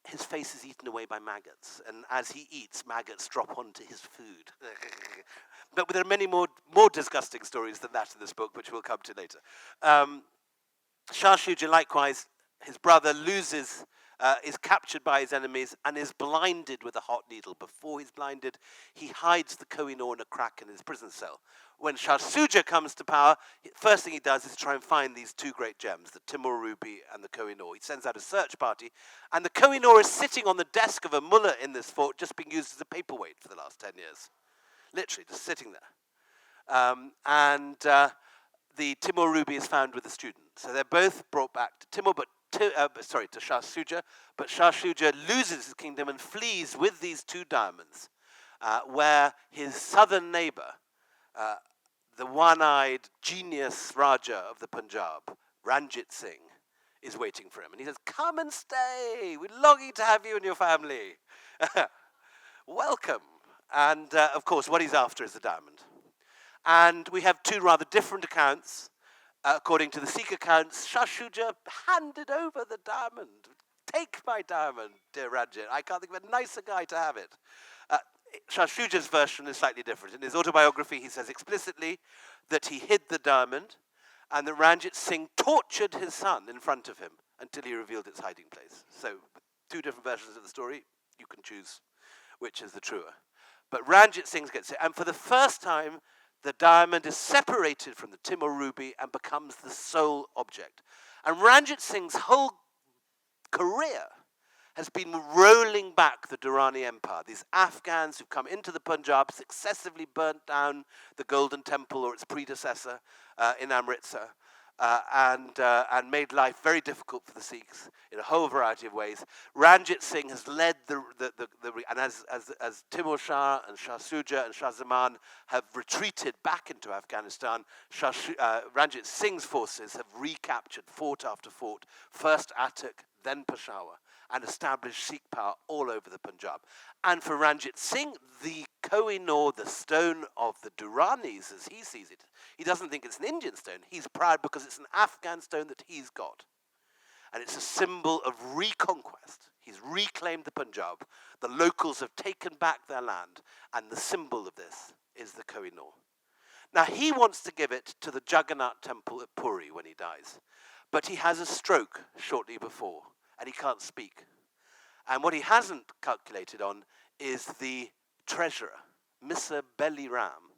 his face is eaten away by maggots. And as he eats, maggots drop onto his food. But there are many more disgusting stories than that in this book, which we'll come to later. Shah Shuja, likewise, his brother is captured by his enemies and is blinded with a hot needle. Before he's blinded, he hides the Kohinoor in a crack in his prison cell. When Shah Shuja comes to power, first thing he does is try and find these two great gems, the Timur ruby and the Kohinoor. He sends out a search party, and the Kohinoor is sitting on the desk of a mullah in this fort, just being used as a paperweight for the last 10 years. Literally, just sitting there. The Timur ruby is found with the student. So they're both brought back to Timur, to Shah Shuja, but Shah Shuja loses his kingdom and flees with these two diamonds, where his southern neighbor, the one-eyed genius Raja of the Punjab, Ranjit Singh, is waiting for him. And he says, "Come and stay. We're longing to have you and your family. Welcome." And of course, what he's after is the diamond. And we have two rather different accounts. According to the Sikh accounts, Shah Shuja handed over the diamond. "Take my diamond, dear Ranjit. I can't think of a nicer guy to have it." Shah Shuja's version is slightly different. In his autobiography, he says explicitly that he hid the diamond and that Ranjit Singh tortured his son in front of him until he revealed its hiding place. So, two different versions of the story. You can choose which is the truer. But Ranjit Singh gets it. And for the first time, the diamond is separated from the Timur ruby and becomes the sole object. And Ranjit Singh's whole career has been rolling back the Durrani Empire. These Afghans who've come into the Punjab, successively burnt down the Golden Temple or its predecessor in Amritsar, and made life very difficult for the Sikhs in a whole variety of ways. Ranjit Singh has led and as Timur Shah and Shah Shuja and Shah Zaman have retreated back into Afghanistan, Ranjit Singh's forces have recaptured fort after fort, first Attock, then Peshawar, and established Sikh power all over the Punjab. And for Ranjit Singh, the Kohinoor, the stone of the Duranis, as he sees it, he doesn't think it's an Indian stone. He's proud because it's an Afghan stone that he's got. And it's a symbol of reconquest. He's reclaimed the Punjab. The locals have taken back their land, and the symbol of this is the Kohinoor. Now, he wants to give it to the Jagannath temple at Puri when he dies. But he has a stroke shortly before, and he can't speak. And what he hasn't calculated on is the treasurer, Mr. Beli Ram,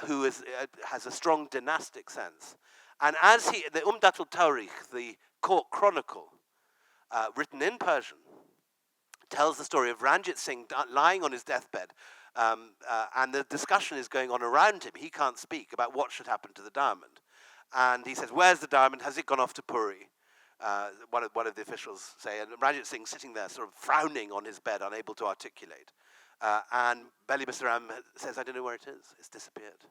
who has a strong dynastic sense. And as the Umdatul Tawrikh, the court chronicle, written in Persian, tells the story of Ranjit Singh lying on his deathbed, and the discussion is going on around him. He can't speak about what should happen to the diamond. And he says, "Where's the diamond? Has it gone off to Puri?" One of the officials say, and Ranjit Singh sitting there sort of frowning on his bed, unable to articulate. And Beli Ram says, "I don't know where it is. It's disappeared."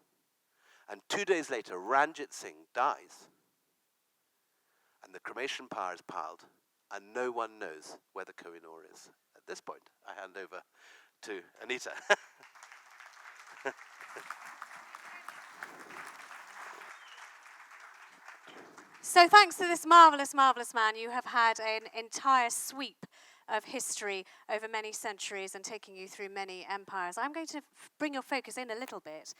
And 2 days later, Ranjit Singh dies. And the cremation pyre is piled, and no one knows where the Kohinoor is. At this point, I hand over to Anita. So thanks to this marvelous, marvelous man, you have had an entire sweep of history over many centuries and taking you through many empires. I'm going to bring your focus in a little bit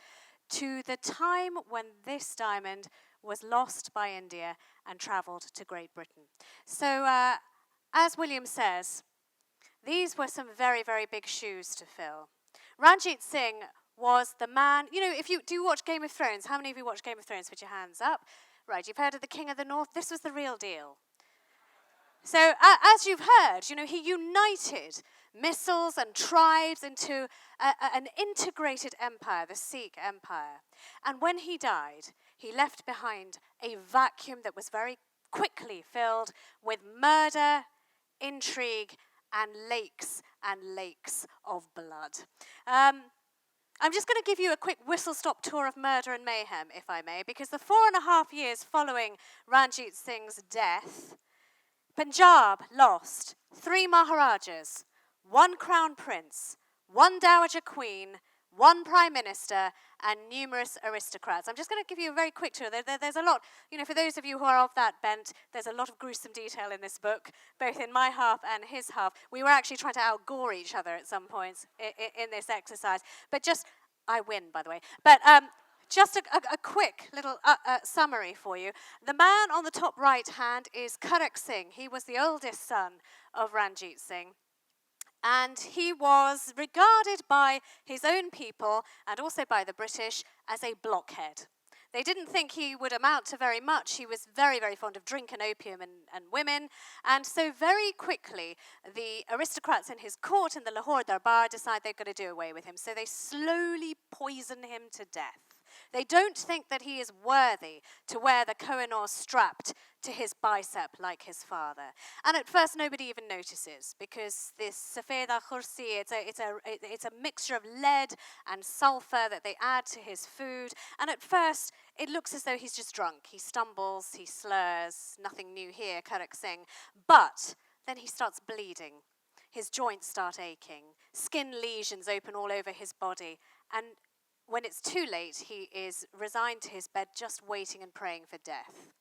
to the time when this diamond was lost by India and travelled to Great Britain. So as William says, these were some very, very big shoes to fill. Ranjit Singh was the man, if you do watch Game of Thrones, how many of you watch Game of Thrones? Put your hands up. Right, you've heard of the King of the North? This was the real deal. So as you've heard, he united missiles and tribes into an integrated empire, the Sikh Empire. And when he died, he left behind a vacuum that was very quickly filled with murder, intrigue, and lakes of blood. I'm just going to give you a quick whistle-stop tour of murder and mayhem, if I may, because the 4.5 years following Ranjit Singh's death, Punjab lost 3 Maharajas, 1 Crown Prince, 1 Dowager Queen, 1 Prime Minister, and numerous aristocrats. I'm just going to give you a very quick tour. There's a lot, for those of you who are of that bent, there's a lot of gruesome detail in this book, both in my half and his half. We were actually trying to outgore each other at some points in this exercise. But I win, by the way. But just a quick little summary for you. The man on the top right hand is Karak Singh. He was the oldest son of Ranjit Singh. And he was regarded by his own people and also by the British as a blockhead. They didn't think he would amount to very much. He was very, very fond of drink and opium and women. And so very quickly, the aristocrats in his court in the Lahore Darbar decide they've got to do away with him. So they slowly poison him to death. They don't think that he is worthy to wear the Kohinoor strapped to his bicep like his father. And at first nobody even notices, because this safeda khursi, it's a mixture of lead and sulfur that they add to his food. And at first it looks as though he's just drunk. He stumbles, he slurs, nothing new here, Karak Singh. But then he starts bleeding. His joints start aching. Skin lesions open all over his body. And when it's too late, he is resigned to his bed, just waiting and praying for death.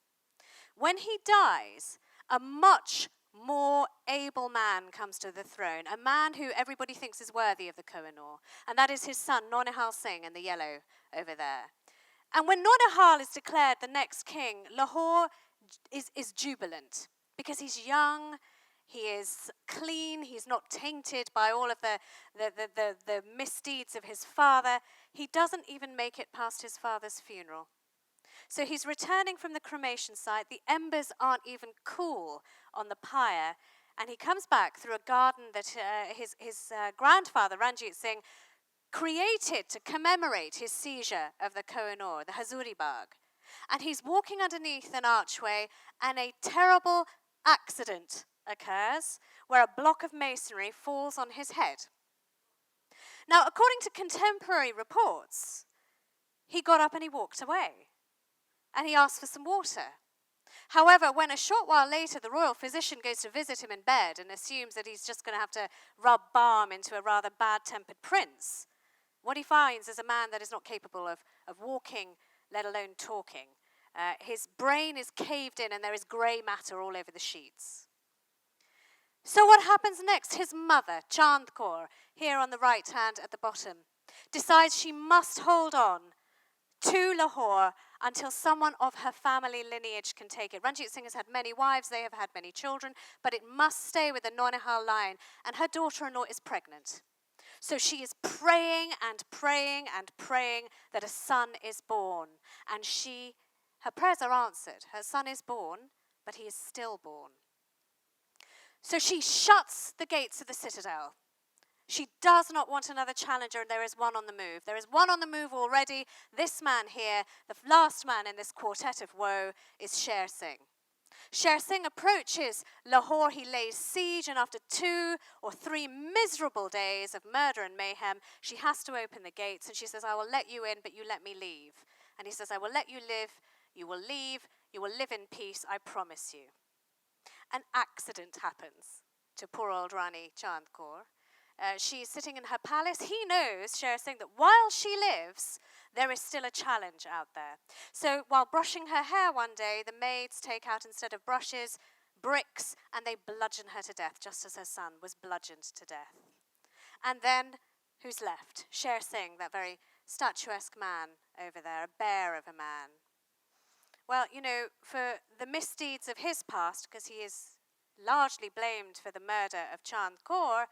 When he dies, a much more able man comes to the throne, a man who everybody thinks is worthy of the Kohinoor, and that is his son, Nadir Singh, in the yellow over there. And when Nadir is declared the next king, Lahore is jubilant, because he's young, he is clean, he's not tainted by all of the misdeeds of his father. He doesn't even make it past his father's funeral. So he's returning from the cremation site. The embers aren't even cool on the pyre. And he comes back through a garden that his grandfather, Ranjit Singh, created to commemorate his seizure of the Kohinoor, the Chaudhury Bagh. And he's walking underneath an archway, and a terrible accident occurs where a block of masonry falls on his head. Now, according to contemporary reports, he got up and he walked away, and he asked for some water. However, when a short while later the royal physician goes to visit him in bed and assumes that he's just going to have to rub balm into a rather bad-tempered prince, what he finds is a man that is not capable of walking, let alone talking. His brain is caved in and there is grey matter all over the sheets. So what happens next? His mother, Chand Kaur, here on the right hand at the bottom, decides she must hold on to Lahore until someone of her family lineage can take it. Ranjit Singh has had many wives, they have had many children, but it must stay with the Naunihal line, and her daughter-in-law is pregnant. So she is praying and praying and praying that a son is born, and her prayers are answered. Her son is born, but he is stillborn. So she shuts the gates of the citadel. She does not want another challenger, and there is one on the move. There is one on the move already. This man here, the last man in this quartet of woe, is Sher Singh. Sher Singh approaches Lahore. He lays siege, and after 2 or 3 miserable days of murder and mayhem, she has to open the gates, and she says, I will let you in, but you let me leave. And he says, I will let you live, you will leave, you will live in peace, I promise you. An accident happens to poor old Rani Chand Kaur. She's sitting in her palace. He knows, Sher Singh, that while she lives, there is still a challenge out there. So while brushing her hair one day, the maids take out, instead of brushes, bricks, and they bludgeon her to death, just as her son was bludgeoned to death. And then, who's left? Sher Singh, that very statuesque man over there, a bear of a man. Well, for the misdeeds of his past, because he is largely blamed for the murder of Chand Kaur,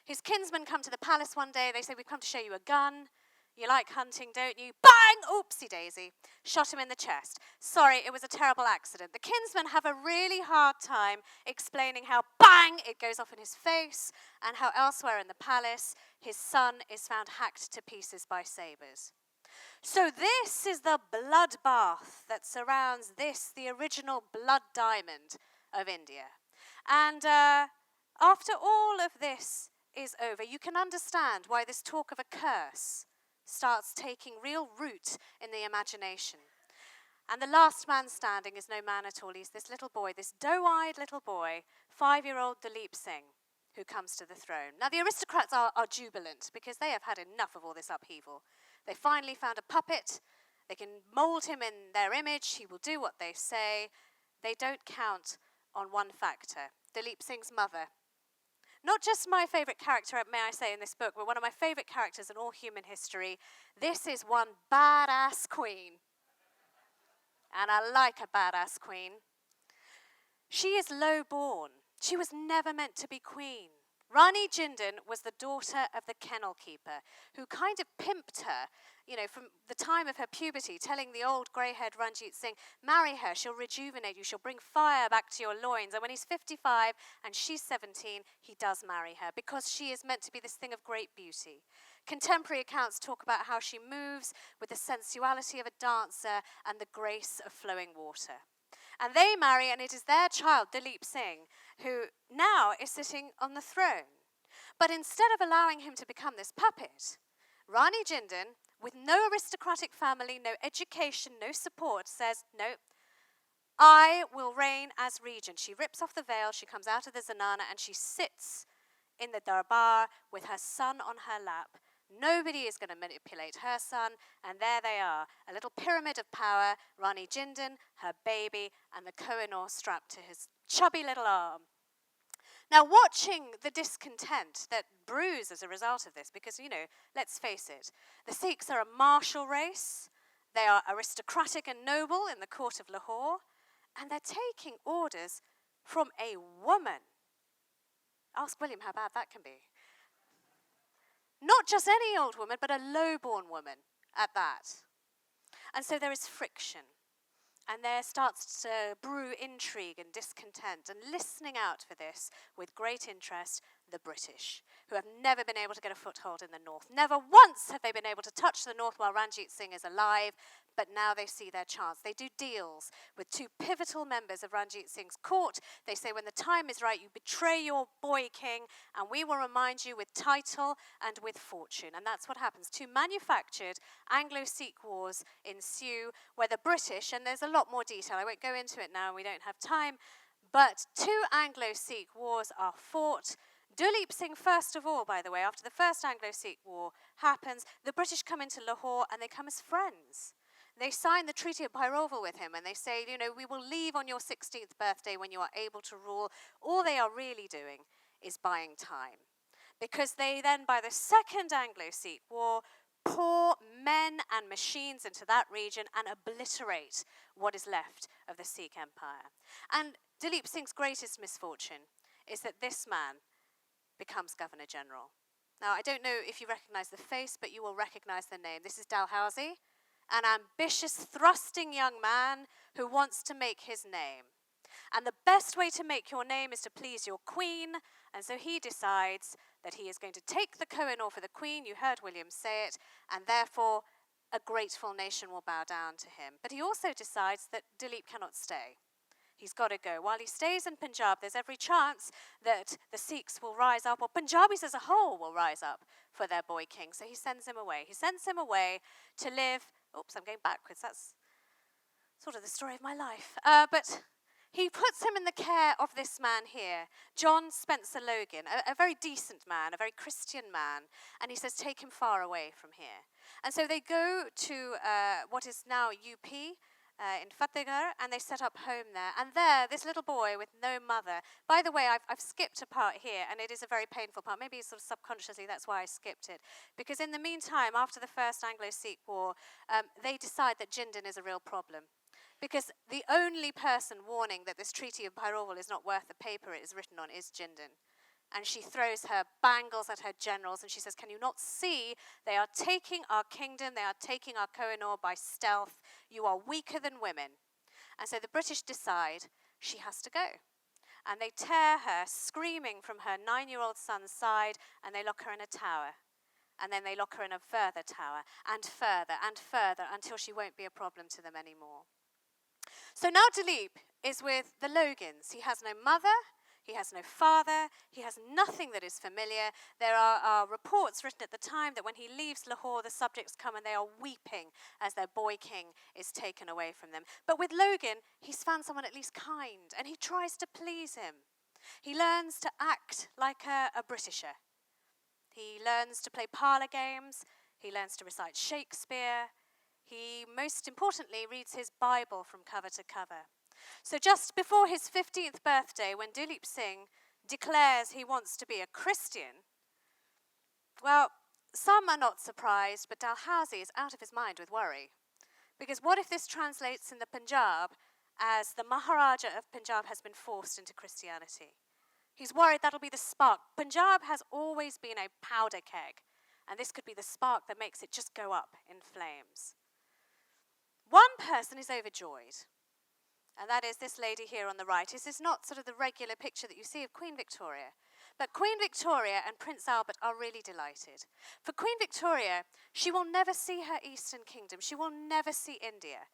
his kinsmen come to the palace one day. They say, we've come to show you a gun. You like hunting, don't you? Bang! Oopsie daisy. Shot him in the chest. Sorry, it was a terrible accident. The kinsmen have a really hard time explaining how bang! It goes off in his face, and how elsewhere in the palace, his son is found hacked to pieces by sabres. So this is the bloodbath that surrounds this, the original blood diamond of India. And after all of this is over, you can understand why this talk of a curse starts taking real root in the imagination. And the last man standing is no man at all. He's this little boy, this doe-eyed little boy, 5-year-old Dalrymple Singh, who comes to the throne. Now, the aristocrats are jubilant because they have had enough of all this upheaval. They finally found a puppet. They can mold him in their image. He will do what they say. They don't count on one factor, Dalrymple Singh's mother. Not just my favourite character, may I say, in this book, but one of my favourite characters in all human history. This is one badass queen. And I like a badass queen. She is low-born. She was never meant to be queen. Rani Jindal was the daughter of the kennel keeper, who kind of pimped her, from the time of her puberty, telling the old grey-haired Ranjit Singh, marry her, she'll rejuvenate you, she'll bring fire back to your loins. And when he's 55 and she's 17, he does marry her, because she is meant to be this thing of great beauty. Contemporary accounts talk about how she moves with the sensuality of a dancer and the grace of flowing water. And they marry, and it is their child, Dalrymple Singh, who now is sitting on the throne. But instead of allowing him to become this puppet, Rani Jindal, with no aristocratic family, no education, no support, says, no, I will reign as regent. She rips off the veil, she comes out of the zanana, and she sits in the darbar with her son on her lap. Nobody is going to manipulate her son, and there they are, a little pyramid of power, Rani Jindal, her baby, and the Kohinoor strapped to his chubby little arm. Now, watching the discontent that brews as a result of this, because, let's face it, the Sikhs are a martial race, they are aristocratic and noble in the court of Lahore, and they're taking orders from a woman. Ask William how bad that can be. Not just any old woman, but a low-born woman at that. And so there is friction. And there starts to brew intrigue and discontent. And listening out for this with great interest, the British, who have never been able to get a foothold in the north. Never once have they been able to touch the north while Ranjit Singh is alive, but now they see their chance. They do deals with two pivotal members of Ranjit Singh's court. They say, when the time is right, you betray your boy king, and we will remind you with title and with fortune. And that's what happens. Two manufactured Anglo-Sikh wars ensue, where the British, and there's a lot more detail, I won't go into it now, we don't have time, but two Anglo-Sikh wars are fought. Dalrymple Singh, first of all, by the way, after the first Anglo-Sikh war happens, the British come into Lahore and they come as friends. They sign the Treaty of Pyroval with him and they say, we will leave on your 16th birthday when you are able to rule. All they are really doing is buying time. Because they then, by the second Anglo-Sikh war, pour men and machines into that region and obliterate what is left of the Sikh Empire. And Dalrymple Singh's greatest misfortune is that this man becomes Governor General. Now, I don't know if you recognize the face, but you will recognize the name. This is Dalhousie, an ambitious, thrusting young man who wants to make his name. And the best way to make your name is to please your queen, and so he decides that he is going to take the Kohinoor for the queen. You heard William say it, and therefore a grateful nation will bow down to him. But he also decides that Dalrymple cannot stay. He's got to go. While he stays in Punjab, there's every chance that the Sikhs will rise up, or Punjabis as a whole will rise up for their boy king. So he sends him away. He sends him away to live. Oops, I'm going backwards. That's sort of the story of my life. But he puts him in the care of this man here, John Spencer Logan, a very decent man, a very Christian man. And he says, take him far away from here. And so they go to what is now UP, in Fatehgarh, and they set up home there. And there, this little boy with no mother. By the way, I've skipped a part here, and it is a very painful part. Maybe sort of subconsciously, that's why I skipped it. Because in the meantime, after the first Anglo-Sikh war, they decide that Jindal is a real problem. Because the only person warning that this Treaty of Pyroval is not worth the paper it is written on is Jindal. and she throws her bangles at her generals, and she says, "Can you not see they are taking our kingdom, they are taking our Kohinoor by stealth. You are weaker than women." And so the British decide she has to go. And they tear her, screaming, from her 9-year-old son's side, and they lock her in a tower. And then they lock her in a further tower, and further, until she won't be a problem to them anymore. So now Dalip is with the Logins. He has no mother, he has no father, he has nothing that is familiar. There are reports written at the time that when he leaves Lahore, the subjects come and they are weeping as their boy king is taken away from them. But with Logan, he's found someone at least kind, and he tries to please him. He learns to act like a Britisher. He learns to play parlour games, he learns to recite Shakespeare. He, most importantly, reads his Bible from cover to cover. So just before his 15th birthday, when Dalip Singh declares he wants to be a Christian, well, some are not surprised, but Dalhousie is out of his mind with worry. Because what if this translates in the Punjab as the Maharaja of Punjab has been forced into Christianity? He's worried that'll be the spark. Punjab has always been a powder keg, and this could be the spark that makes it just go up in flames. One person is overjoyed, and that is this lady here on the right. This is not sort of the regular picture that you see of Queen Victoria, but Queen Victoria and Prince Albert are really delighted. For Queen Victoria, she will never see her Eastern Kingdom. She will never see India.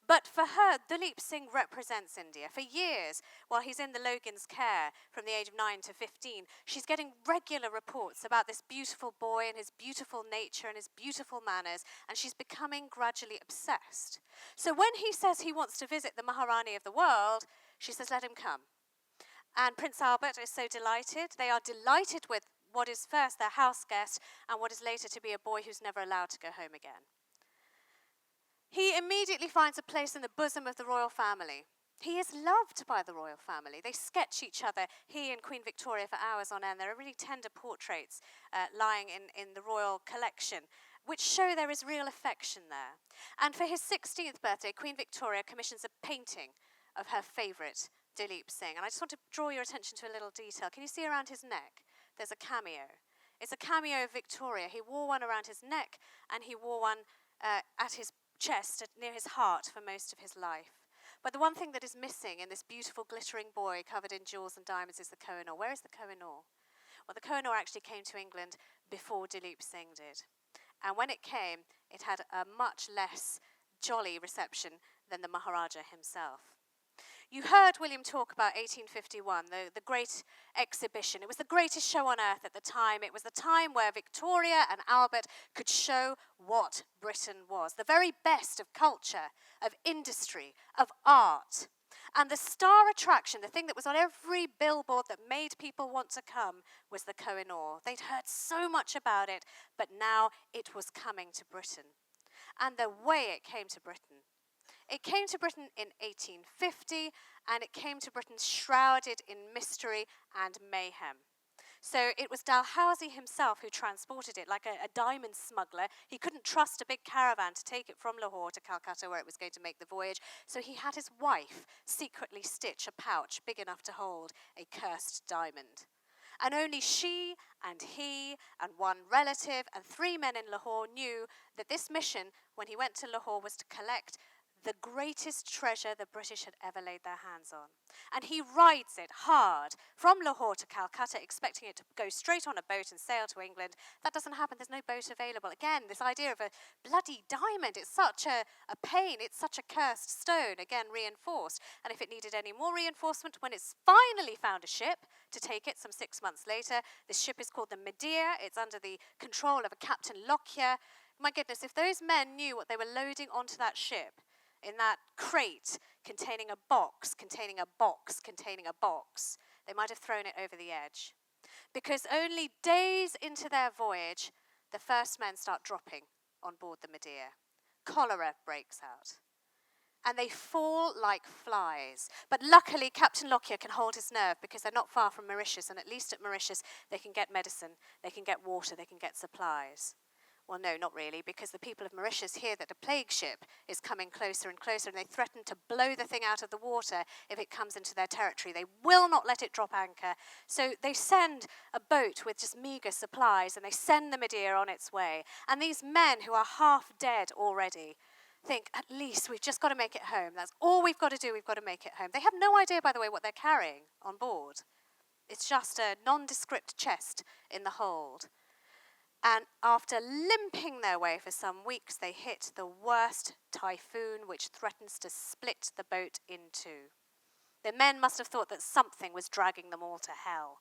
But for her, Dalip Singh represents India. For years, while he's in the Logan's care from the age of 9 to 15, she's getting regular reports about this beautiful boy and his beautiful nature and his beautiful manners, and she's becoming gradually obsessed. So when he says he wants to visit the Maharani of the world, she says, "Let him come." And Prince Albert is so delighted. They are delighted with what is first their house guest and what is later to be a boy who's never allowed to go home again. He immediately finds a place in the bosom of the royal family. He is loved by the royal family. They sketch each other, he and Queen Victoria, for hours on end. There are really tender portraits lying in the royal collection, which show there is real affection there. And for his 16th birthday, Queen Victoria commissions a painting of her favourite, Dalip Singh. And I just want to draw your attention to a little detail. Can you see around his neck? There's a cameo. It's a cameo of Victoria. He wore one around his neck, and he wore one at his chest, near his heart, for most of his life. But the one thing that is missing in this beautiful glittering boy covered in jewels and diamonds is the Kohinoor. Where is the Kohinoor? Well, the Kohinoor actually came to England before Dalip Singh did. And when it came, it had a much less jolly reception than the Maharaja himself. You heard William talk about 1851, the great exhibition. It was the greatest show on earth at the time. It was the time where Victoria and Albert could show what Britain was, the very best of culture, of industry, of art. And the star attraction, the thing that was on every billboard that made people want to come, was the Kohinoor. They'd heard so much about it, but now it was coming to Britain. And the way it came to Britain. It came to Britain in 1850, and it came to Britain shrouded in mystery and mayhem. So it was Dalhousie himself who transported it like a diamond smuggler. He couldn't trust a big caravan to take it from Lahore to Calcutta, where it was going to make the voyage. So he had his wife secretly stitch a pouch big enough to hold a cursed diamond. And only she and he and one relative and 3 men in Lahore knew that this mission, when he went to Lahore, was to collect the greatest treasure the British had ever laid their hands on. And he rides it hard from Lahore to Calcutta, expecting it to go straight on a boat and sail to England. That doesn't happen. There's no boat available. Again, this idea of a bloody diamond, it's such a pain. It's such a cursed stone, again reinforced. And if it needed any more reinforcement, when it's finally found a ship to take it some 6 months later, this ship is called the Medea. It's under the control of a Captain Lockyer. My goodness, if those men knew what they were loading onto that ship, in that crate containing a box, containing a box, containing a box, they might have thrown it over the edge. Because only days into their voyage, the first men start dropping on board the Medea. Cholera breaks out. And they fall like flies. But luckily, Captain Lockyer can hold his nerve because they're not far from Mauritius, and at least at Mauritius, they can get medicine, they can get water, they can get supplies. Well, no, not really, because the people of Mauritius hear that a plague ship is coming closer and closer, and they threaten to blow the thing out of the water if it comes into their territory. They will not let it drop anchor. So they send a boat with just meager supplies, and they send the Nadir on its way. And these men who are half dead already think, at least we've just got to make it home. That's all we've got to do. We've got to make it home. They have no idea, by the way, what they're carrying on board. It's just a nondescript chest in the hold. And after limping their way for some weeks, they hit the worst typhoon, which threatens to split the boat in two. The men must have thought that something was dragging them all to hell.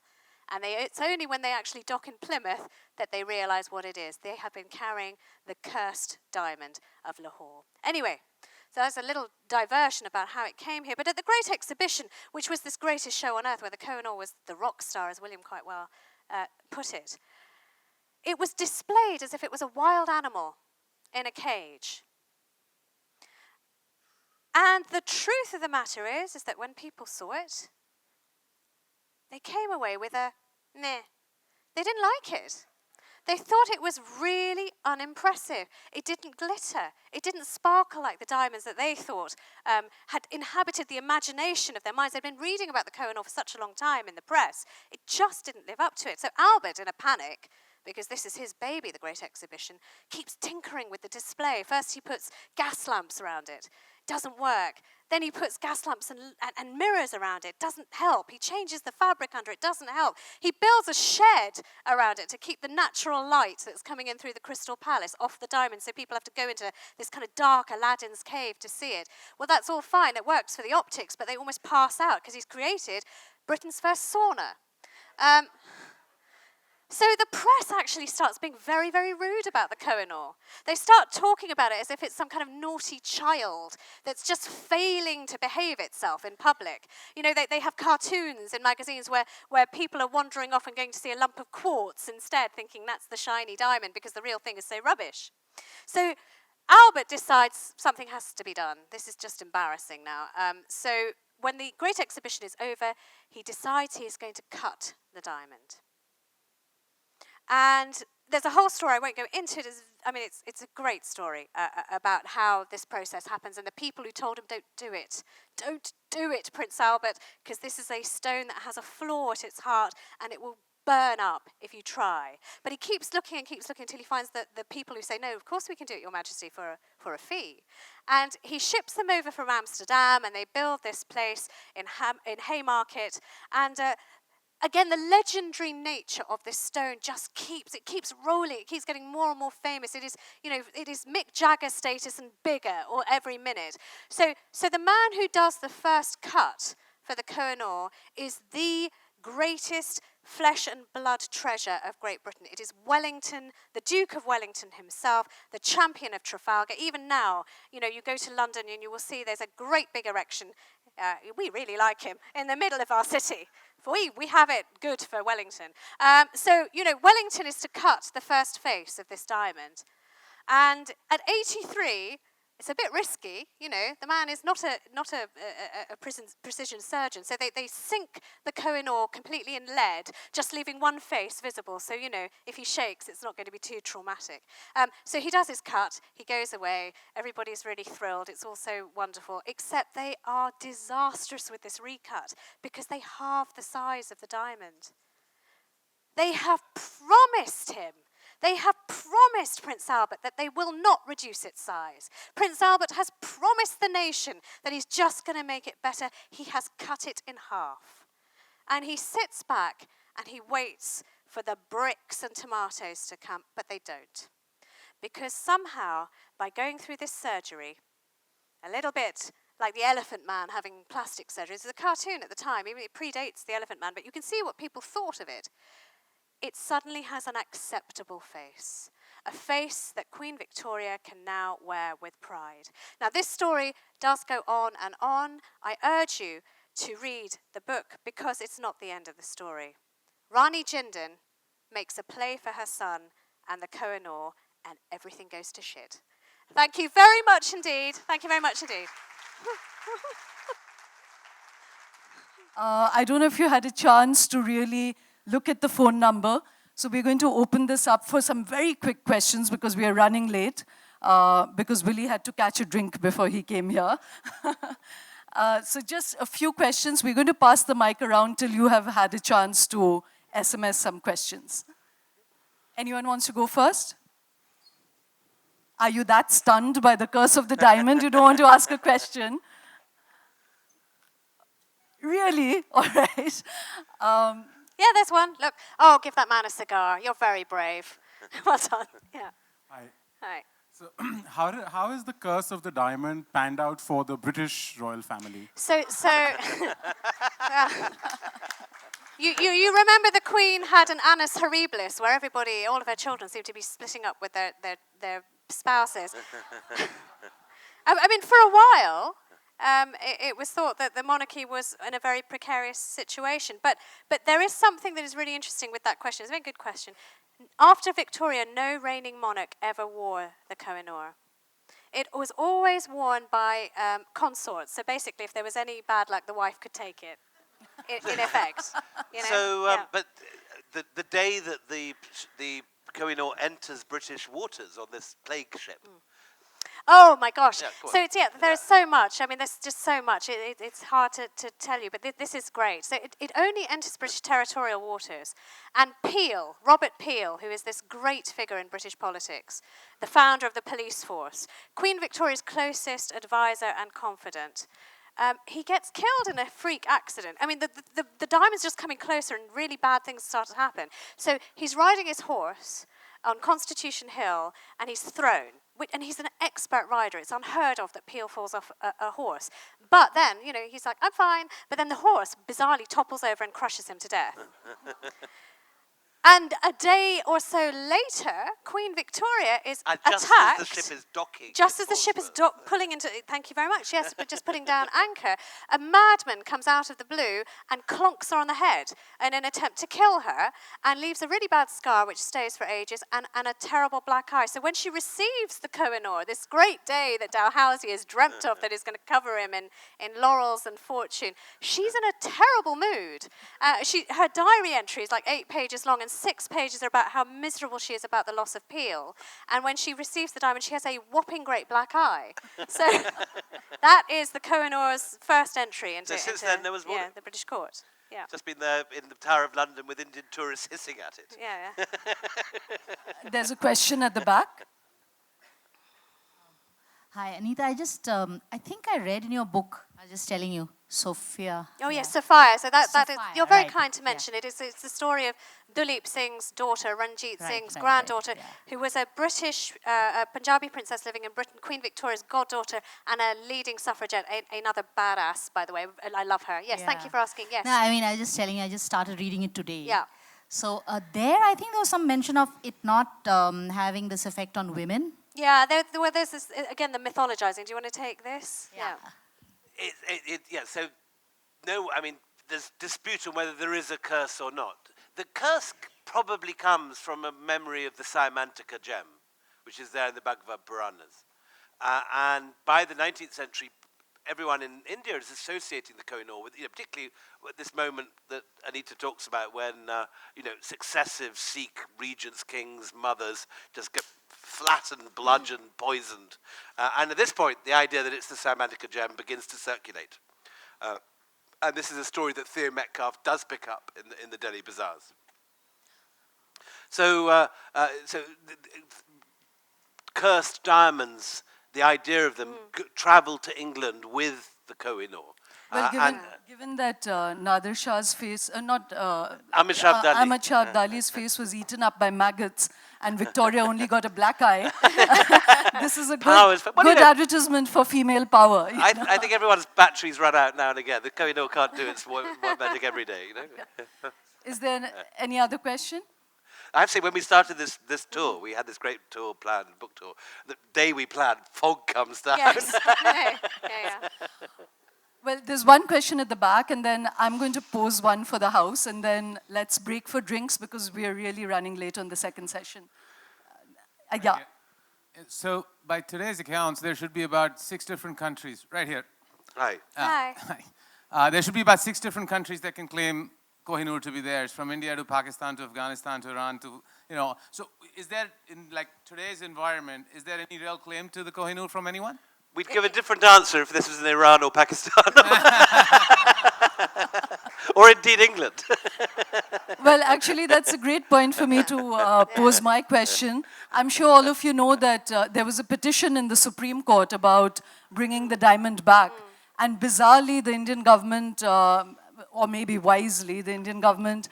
And it's only when they actually dock in Plymouth that they realise what it is. They have been carrying the cursed diamond of Lahore. Anyway, so that's a little diversion about how it came here. But at the Great Exhibition, which was this greatest show on earth, where the Kohinoor was the rock star, as William quite well put it, it was displayed as if it was a wild animal in a cage. And the truth of the matter is that when people saw it, they came away with a meh. They didn't like it. They thought it was really unimpressive. It didn't glitter. It didn't sparkle like the diamonds that they thought had inhabited the imagination of their minds. They'd been reading about the Kohinoor for such a long time in the press. It just didn't live up to it. So Albert, in a panic, because this is his baby, the Great Exhibition, keeps tinkering with the display. First he puts gas lamps around it. Doesn't work. Then he puts gas lamps and mirrors around it. Doesn't help. He changes the fabric under it. Doesn't help. He builds a shed around it to keep the natural light that's coming in through the Crystal Palace off the diamond, so people have to go into this kind of dark Aladdin's cave to see it. Well, that's all fine. It works for the optics, but they almost pass out because he's created Britain's first sauna. So the press actually starts being very, very rude about the Kohinoor. They start talking about it as if it's some kind of naughty child that's just failing to behave itself in public. You know, they have cartoons in magazines where people are wandering off and going to see a lump of quartz instead, thinking that's the shiny diamond because the real thing is so rubbish. So Albert decides something has to be done. This is just embarrassing now. So when the Great Exhibition is over, he decides he is going to cut the diamond. And there's a whole story, I won't go into it. It's a great story about how this process happens and the people who told him, don't do it. Don't do it, Prince Albert, because this is a stone that has a flaw at its heart and it will burn up if you try. But he keeps looking until he finds the people who say, no, of course we can do it, Your Majesty, for a fee. And he ships them over from Amsterdam and they build this place in Haymarket. And again, the legendary nature of this stone just keeps rolling. It keeps getting more and more famous. It is Mick Jagger status and bigger or every minute. So the man who does the first cut for the Kohinoor is the greatest flesh and blood treasure of Great Britain. It is Wellington, the Duke of Wellington himself, the champion of Trafalgar. Even now, you go to London and you will see there's a great big erection. We really like him in the middle of our city. We have it good for Wellington. Wellington is to cut the first face of this diamond. And at 83, it's a bit risky, the man is not a precision surgeon, so they sink the Kohinoor completely in lead, just leaving one face visible, so, if he shakes, it's not going to be too traumatic. So he does his cut, he goes away, everybody's really thrilled, it's all so wonderful, except they are disastrous with this recut, because they halve the size of the diamond. They have promised him. They have promised Prince Albert that they will not reduce its size. Prince Albert has promised the nation that he's just going to make it better. He has cut it in half. And he sits back and he waits for the bricks and tomatoes to come, but they don't. Because somehow, by going through this surgery, a little bit like the Elephant Man having plastic surgery, it's a cartoon at the time, it predates the Elephant Man, but you can see what people thought of it. It suddenly has an acceptable face, a face that Queen Victoria can now wear with pride. Now, this story does go on and on. I urge you to read the book because it's not the end of the story. Rani Jindal makes a play for her son and the Kohinoor, and everything goes to shit. Thank you very much indeed. Thank you very much indeed. I don't know if you had a chance to really look at the phone number, So we're going to open this up for some very quick questions because we are running late, because Willie had to catch a drink before he came here. So just a few questions. We're going to pass the mic around till you have had a chance to SMS some questions. Anyone wants to go first? Are you that stunned by the curse of the diamond you don't want to ask a question? Really? All right. Yeah, there's one. Look. Oh, give that man a cigar. You're very brave. Well done. Yeah. Hi. Hi. So, how is the curse of the diamond panned out for the British royal family? So you remember the Queen had an annus horribilis where everybody, all of her children seemed to be splitting up with their spouses. I mean, for a while, it was thought that the monarchy was in a very precarious situation. But there is something that is really interesting with that question. It's a very good question. After Victoria, no reigning monarch ever wore the Kohinoor. It was always worn by consorts. So basically, if there was any bad luck, the wife could take it, in effect. You know? So, Yeah. but the day that the Kohinoor enters British waters on this plague ship. Oh my gosh! Yeah, go on. So there's so much. I mean, there's just so much. It's hard to tell you, but this is great. So it only enters British territorial waters, and Peel, Robert Peel, who is this great figure in British politics, the founder of the police force, Queen Victoria's closest advisor and confidant. He gets killed in a freak accident. I mean, the diamond's just coming closer, and really bad things start to happen. So he's riding his horse on Constitution Hill, and he's thrown. And he's an expert rider. It's unheard of that Peel falls off a horse. But then, he's like, I'm fine. But then the horse bizarrely topples over and crushes him to death. And a day or so later, Queen Victoria is Just attacked. as the ship is docking. Just as the ship is pulling into, thank you very much, yes, but just putting down anchor, a madman comes out of the blue and clonks her on the head in an attempt to kill her, and leaves a really bad scar which stays for ages, and a terrible black eye. So when she receives the Kohinoor, this great day that Dalhousie has dreamt of that is going to cover him in laurels and fortune, she's in a terrible mood. Her diary entry is like 8 pages long, and 6 pages are about how miserable she is about the loss of Peel. And when she receives the diamond, she has a whopping great black eye. So that is the Kohinoor's first entry into, So since then there was more? the British court. Yeah. Just been there in the Tower of London with Indian tourists hissing at it. Yeah. There's a question at the back. Hi, Anita. I think I read in your book, I was just telling you, Sophia. Oh, yes, Sophia. So that is, Sophia, you're very right, kind to mention it. It's the story of Dalrymple Singh's daughter, Ranjit Singh's right, granddaughter, yeah. who was a British, Punjabi princess living in Britain, Queen Victoria's goddaughter, and a leading suffragette, another badass, by the way. I love her. Yes, thank Yeah. you for asking. Yes. No, I mean, I was just telling you, I just started reading it today. Yeah. So there, I think there was some mention of it not having this effect on women. Yeah, there's this, again, the mythologizing. Do you want to take this? Yeah. So, no, I mean, there's dispute on whether there is a curse or not. The curse probably comes from a memory of the Saimantika gem, which is there in the Bhagavad Puranas. And by the 19th century, everyone in India is associating the Kohinoor with, particularly with this moment that Anita talks about when, successive Sikh regents, kings, mothers just get flattened, bludgeoned, poisoned. And at this point, the idea that it's the Saimantika gem begins to circulate. And this is a story that Theo Metcalfe does pick up in the Delhi bazaars. So cursed diamonds, the idea of them travel to England with the Kohinoor. Well, given that Nadir Shah's face, Ahmad Shah Abdali. Ahmad Shah Abdali's face was eaten up by maggots, and Victoria only got a black eye. This is a good advertisement for female power. I think everyone's batteries run out now and again. The Kohinoor can't do its one magic every day. Is there any other question? I have to say, when we started this tour, we had this great tour planned, book tour. The day we planned, fog comes down. Yes. Yeah. Well, there's one question at the back, and then I'm going to pose one for the house, and then let's break for drinks because we are really running late on the second session. Yeah. So, by today's accounts, there should be about 6 different countries, right here. Hi. Hi. Hi. There should be about 6 different countries that can claim Kohinoor to be theirs, from India to Pakistan to Afghanistan to Iran to, So is there, in like today's environment, is there any real claim to the Kohinoor from anyone? We'd give a different answer if this was in Iran or Pakistan. Or indeed England. Well, actually, that's a great point for me to pose my question. I'm sure all of you know that there was a petition in the Supreme Court about bringing the diamond back. And bizarrely, the Indian government, or maybe wisely, the Indian government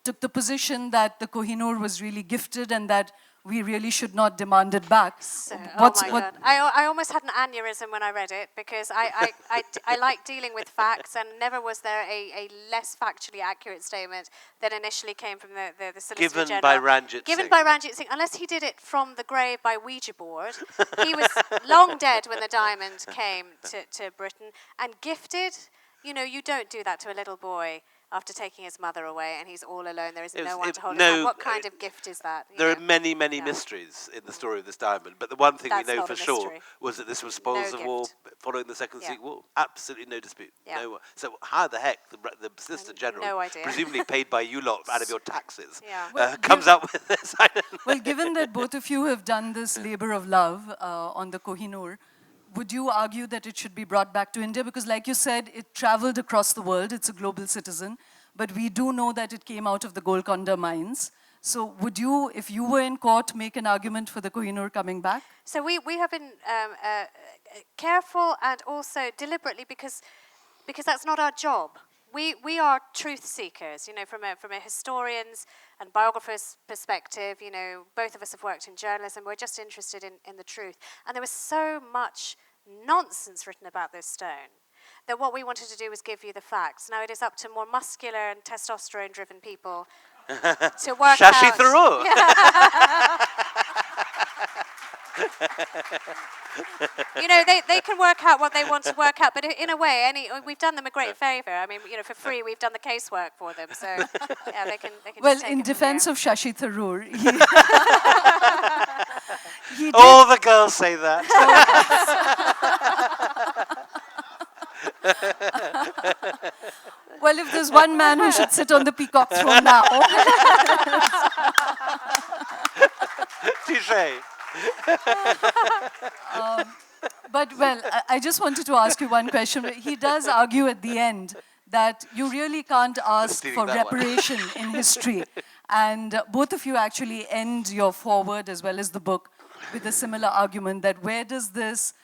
took the position that the Kohinoor was really gifted and that we really should not demand it back. So, oh my God. I almost had an aneurysm when I read it because I like dealing with facts, and never was there a less factually accurate statement that initially came from the Solicitor General. Given by Ranjit Given Singh. by Ranjit Singh, unless he did it from the grave by Ouija board. He was long dead when the diamond came to Britain, and gifted. You don't do that to a little boy after taking his mother away and he's all alone. There is no one to hold his hand. What kind of gift is that? There are many, many mysteries in the story of this diamond, but the one thing we know for sure was that this was spoils of war following the Second Sikh War. Absolutely no dispute. Yeah. No. So how the heck the Solicitor General, no idea. presumably paid by you lot out of your taxes, Well, comes up with this? Well, given that both of you have done this labor of love on the Kohinoor, would you argue that it should be brought back to India? Because like you said, it traveled across the world. It's a global citizen. But we do know that it came out of the Golconda mines. So would you, if you were in court, make an argument for the Kohinoor coming back? So we have been careful and also deliberately because that's not our job. We are truth seekers, from a historian's and biographer's perspective. Both of us have worked in journalism. We're just interested in the truth. And there was so much nonsense written about this stone that what we wanted to do was give you the facts. Now it is up to more muscular and testosterone-driven people to work Shashi out. Tharoor. They can work out what they want to work out, but in a way, we've done them a great favour. I mean, for free, we've done the casework for them. So, yeah, they can. Well, just take in it defence from of Shashi Tharoor, he All the girls say that. Well, if there's one man who should sit on the peacock throne now. Touché. But, well, I just wanted to ask you one question. He does argue at the end that you really can't ask for reparation in history. And both of you actually end your foreword as well as the book with a similar argument that where does this,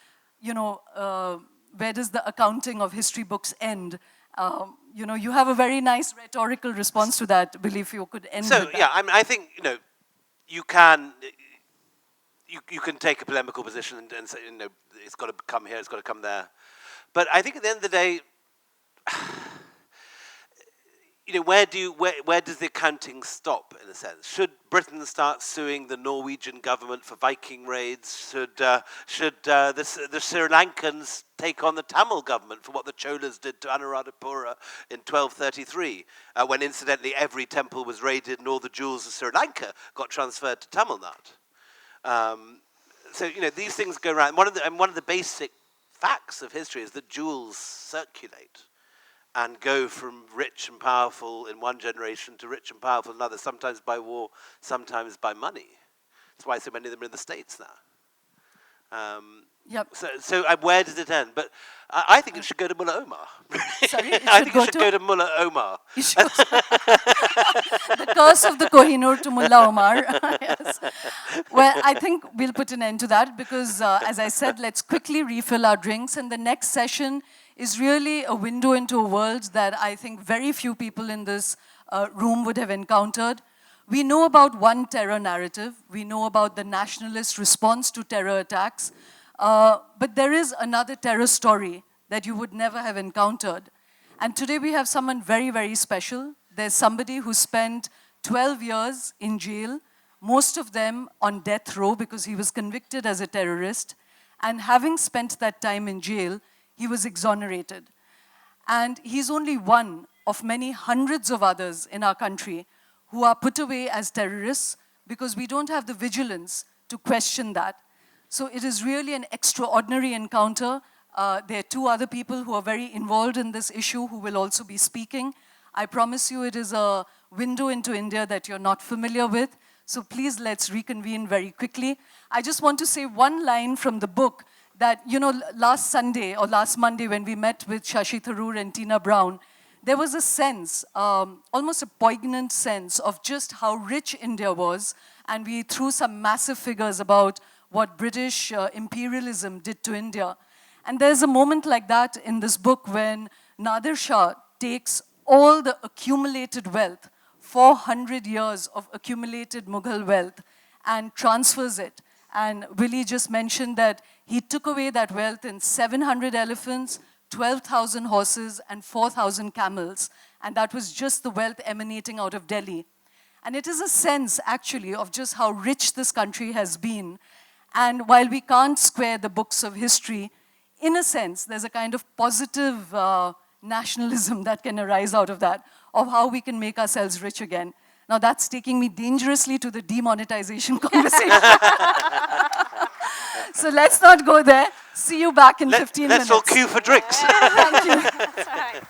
where does the accounting of history books end? You have a very nice rhetorical response to that. Believe you could end with that. So, yeah, I think, you can... You can take a polemical position and say, it's got to come here, it's got to come there. But I think at the end of the day, where does the accounting stop, in a sense? Should Britain start suing the Norwegian government for Viking raids? Should the Sri Lankans take on the Tamil government for what the Cholas did to Anuradhapura in 1233, when incidentally every temple was raided and all the jewels of Sri Lanka got transferred to Tamil Nadu? So these things go around. One of the basic facts of history is that jewels circulate and go from rich and powerful in one generation to rich and powerful in another, sometimes by war, sometimes by money. That's why so many of them are in the States now. Yep. So where does it end? But I think it should go to Mullah Omar. Sorry, I think it should go to Mullah Omar. The curse of the Kohinoor to Mullah Omar. Yes. Well, I think we'll put an end to that because, as I said, let's quickly refill our drinks. And the next session is really a window into a world that I think very few people in this room would have encountered. We know about one terror narrative. We know about the nationalist response to terror attacks. But there is another terror story that you would never have encountered. And today we have someone very, very special. There's somebody who spent 12 years in jail, most of them on death row because he was convicted as a terrorist. And having spent that time in jail, he was exonerated. And he's only one of many hundreds of others in our country who are put away as terrorists because we don't have the vigilance to question that. So it is really an extraordinary encounter. There are two other people who are very involved in this issue who will also be speaking. I promise you it is a window into India that you're not familiar with. So please, let's reconvene very quickly. I just want to say one line from the book that, last Sunday or last Monday when we met with Shashi Tharoor and Tina Brown, there was a sense, almost a poignant sense of just how rich India was. And we threw some massive figures about what British imperialism did to India. And there's a moment like that in this book when Nadir Shah takes all the accumulated wealth, 400 years of accumulated Mughal wealth, and transfers it. And Willie just mentioned that he took away that wealth in 700 elephants, 12,000 horses, and 4,000 camels. And that was just the wealth emanating out of Delhi. And it is a sense, actually, of just how rich this country has been. And while we can't square the books of history, in a sense, there's a kind of positive nationalism that can arise out of that, of how we can make ourselves rich again. Now, that's taking me dangerously to the demonetization conversation. So let's not go there. See you back in 15 minutes. Let's all queue for drinks. Thank you. That's right.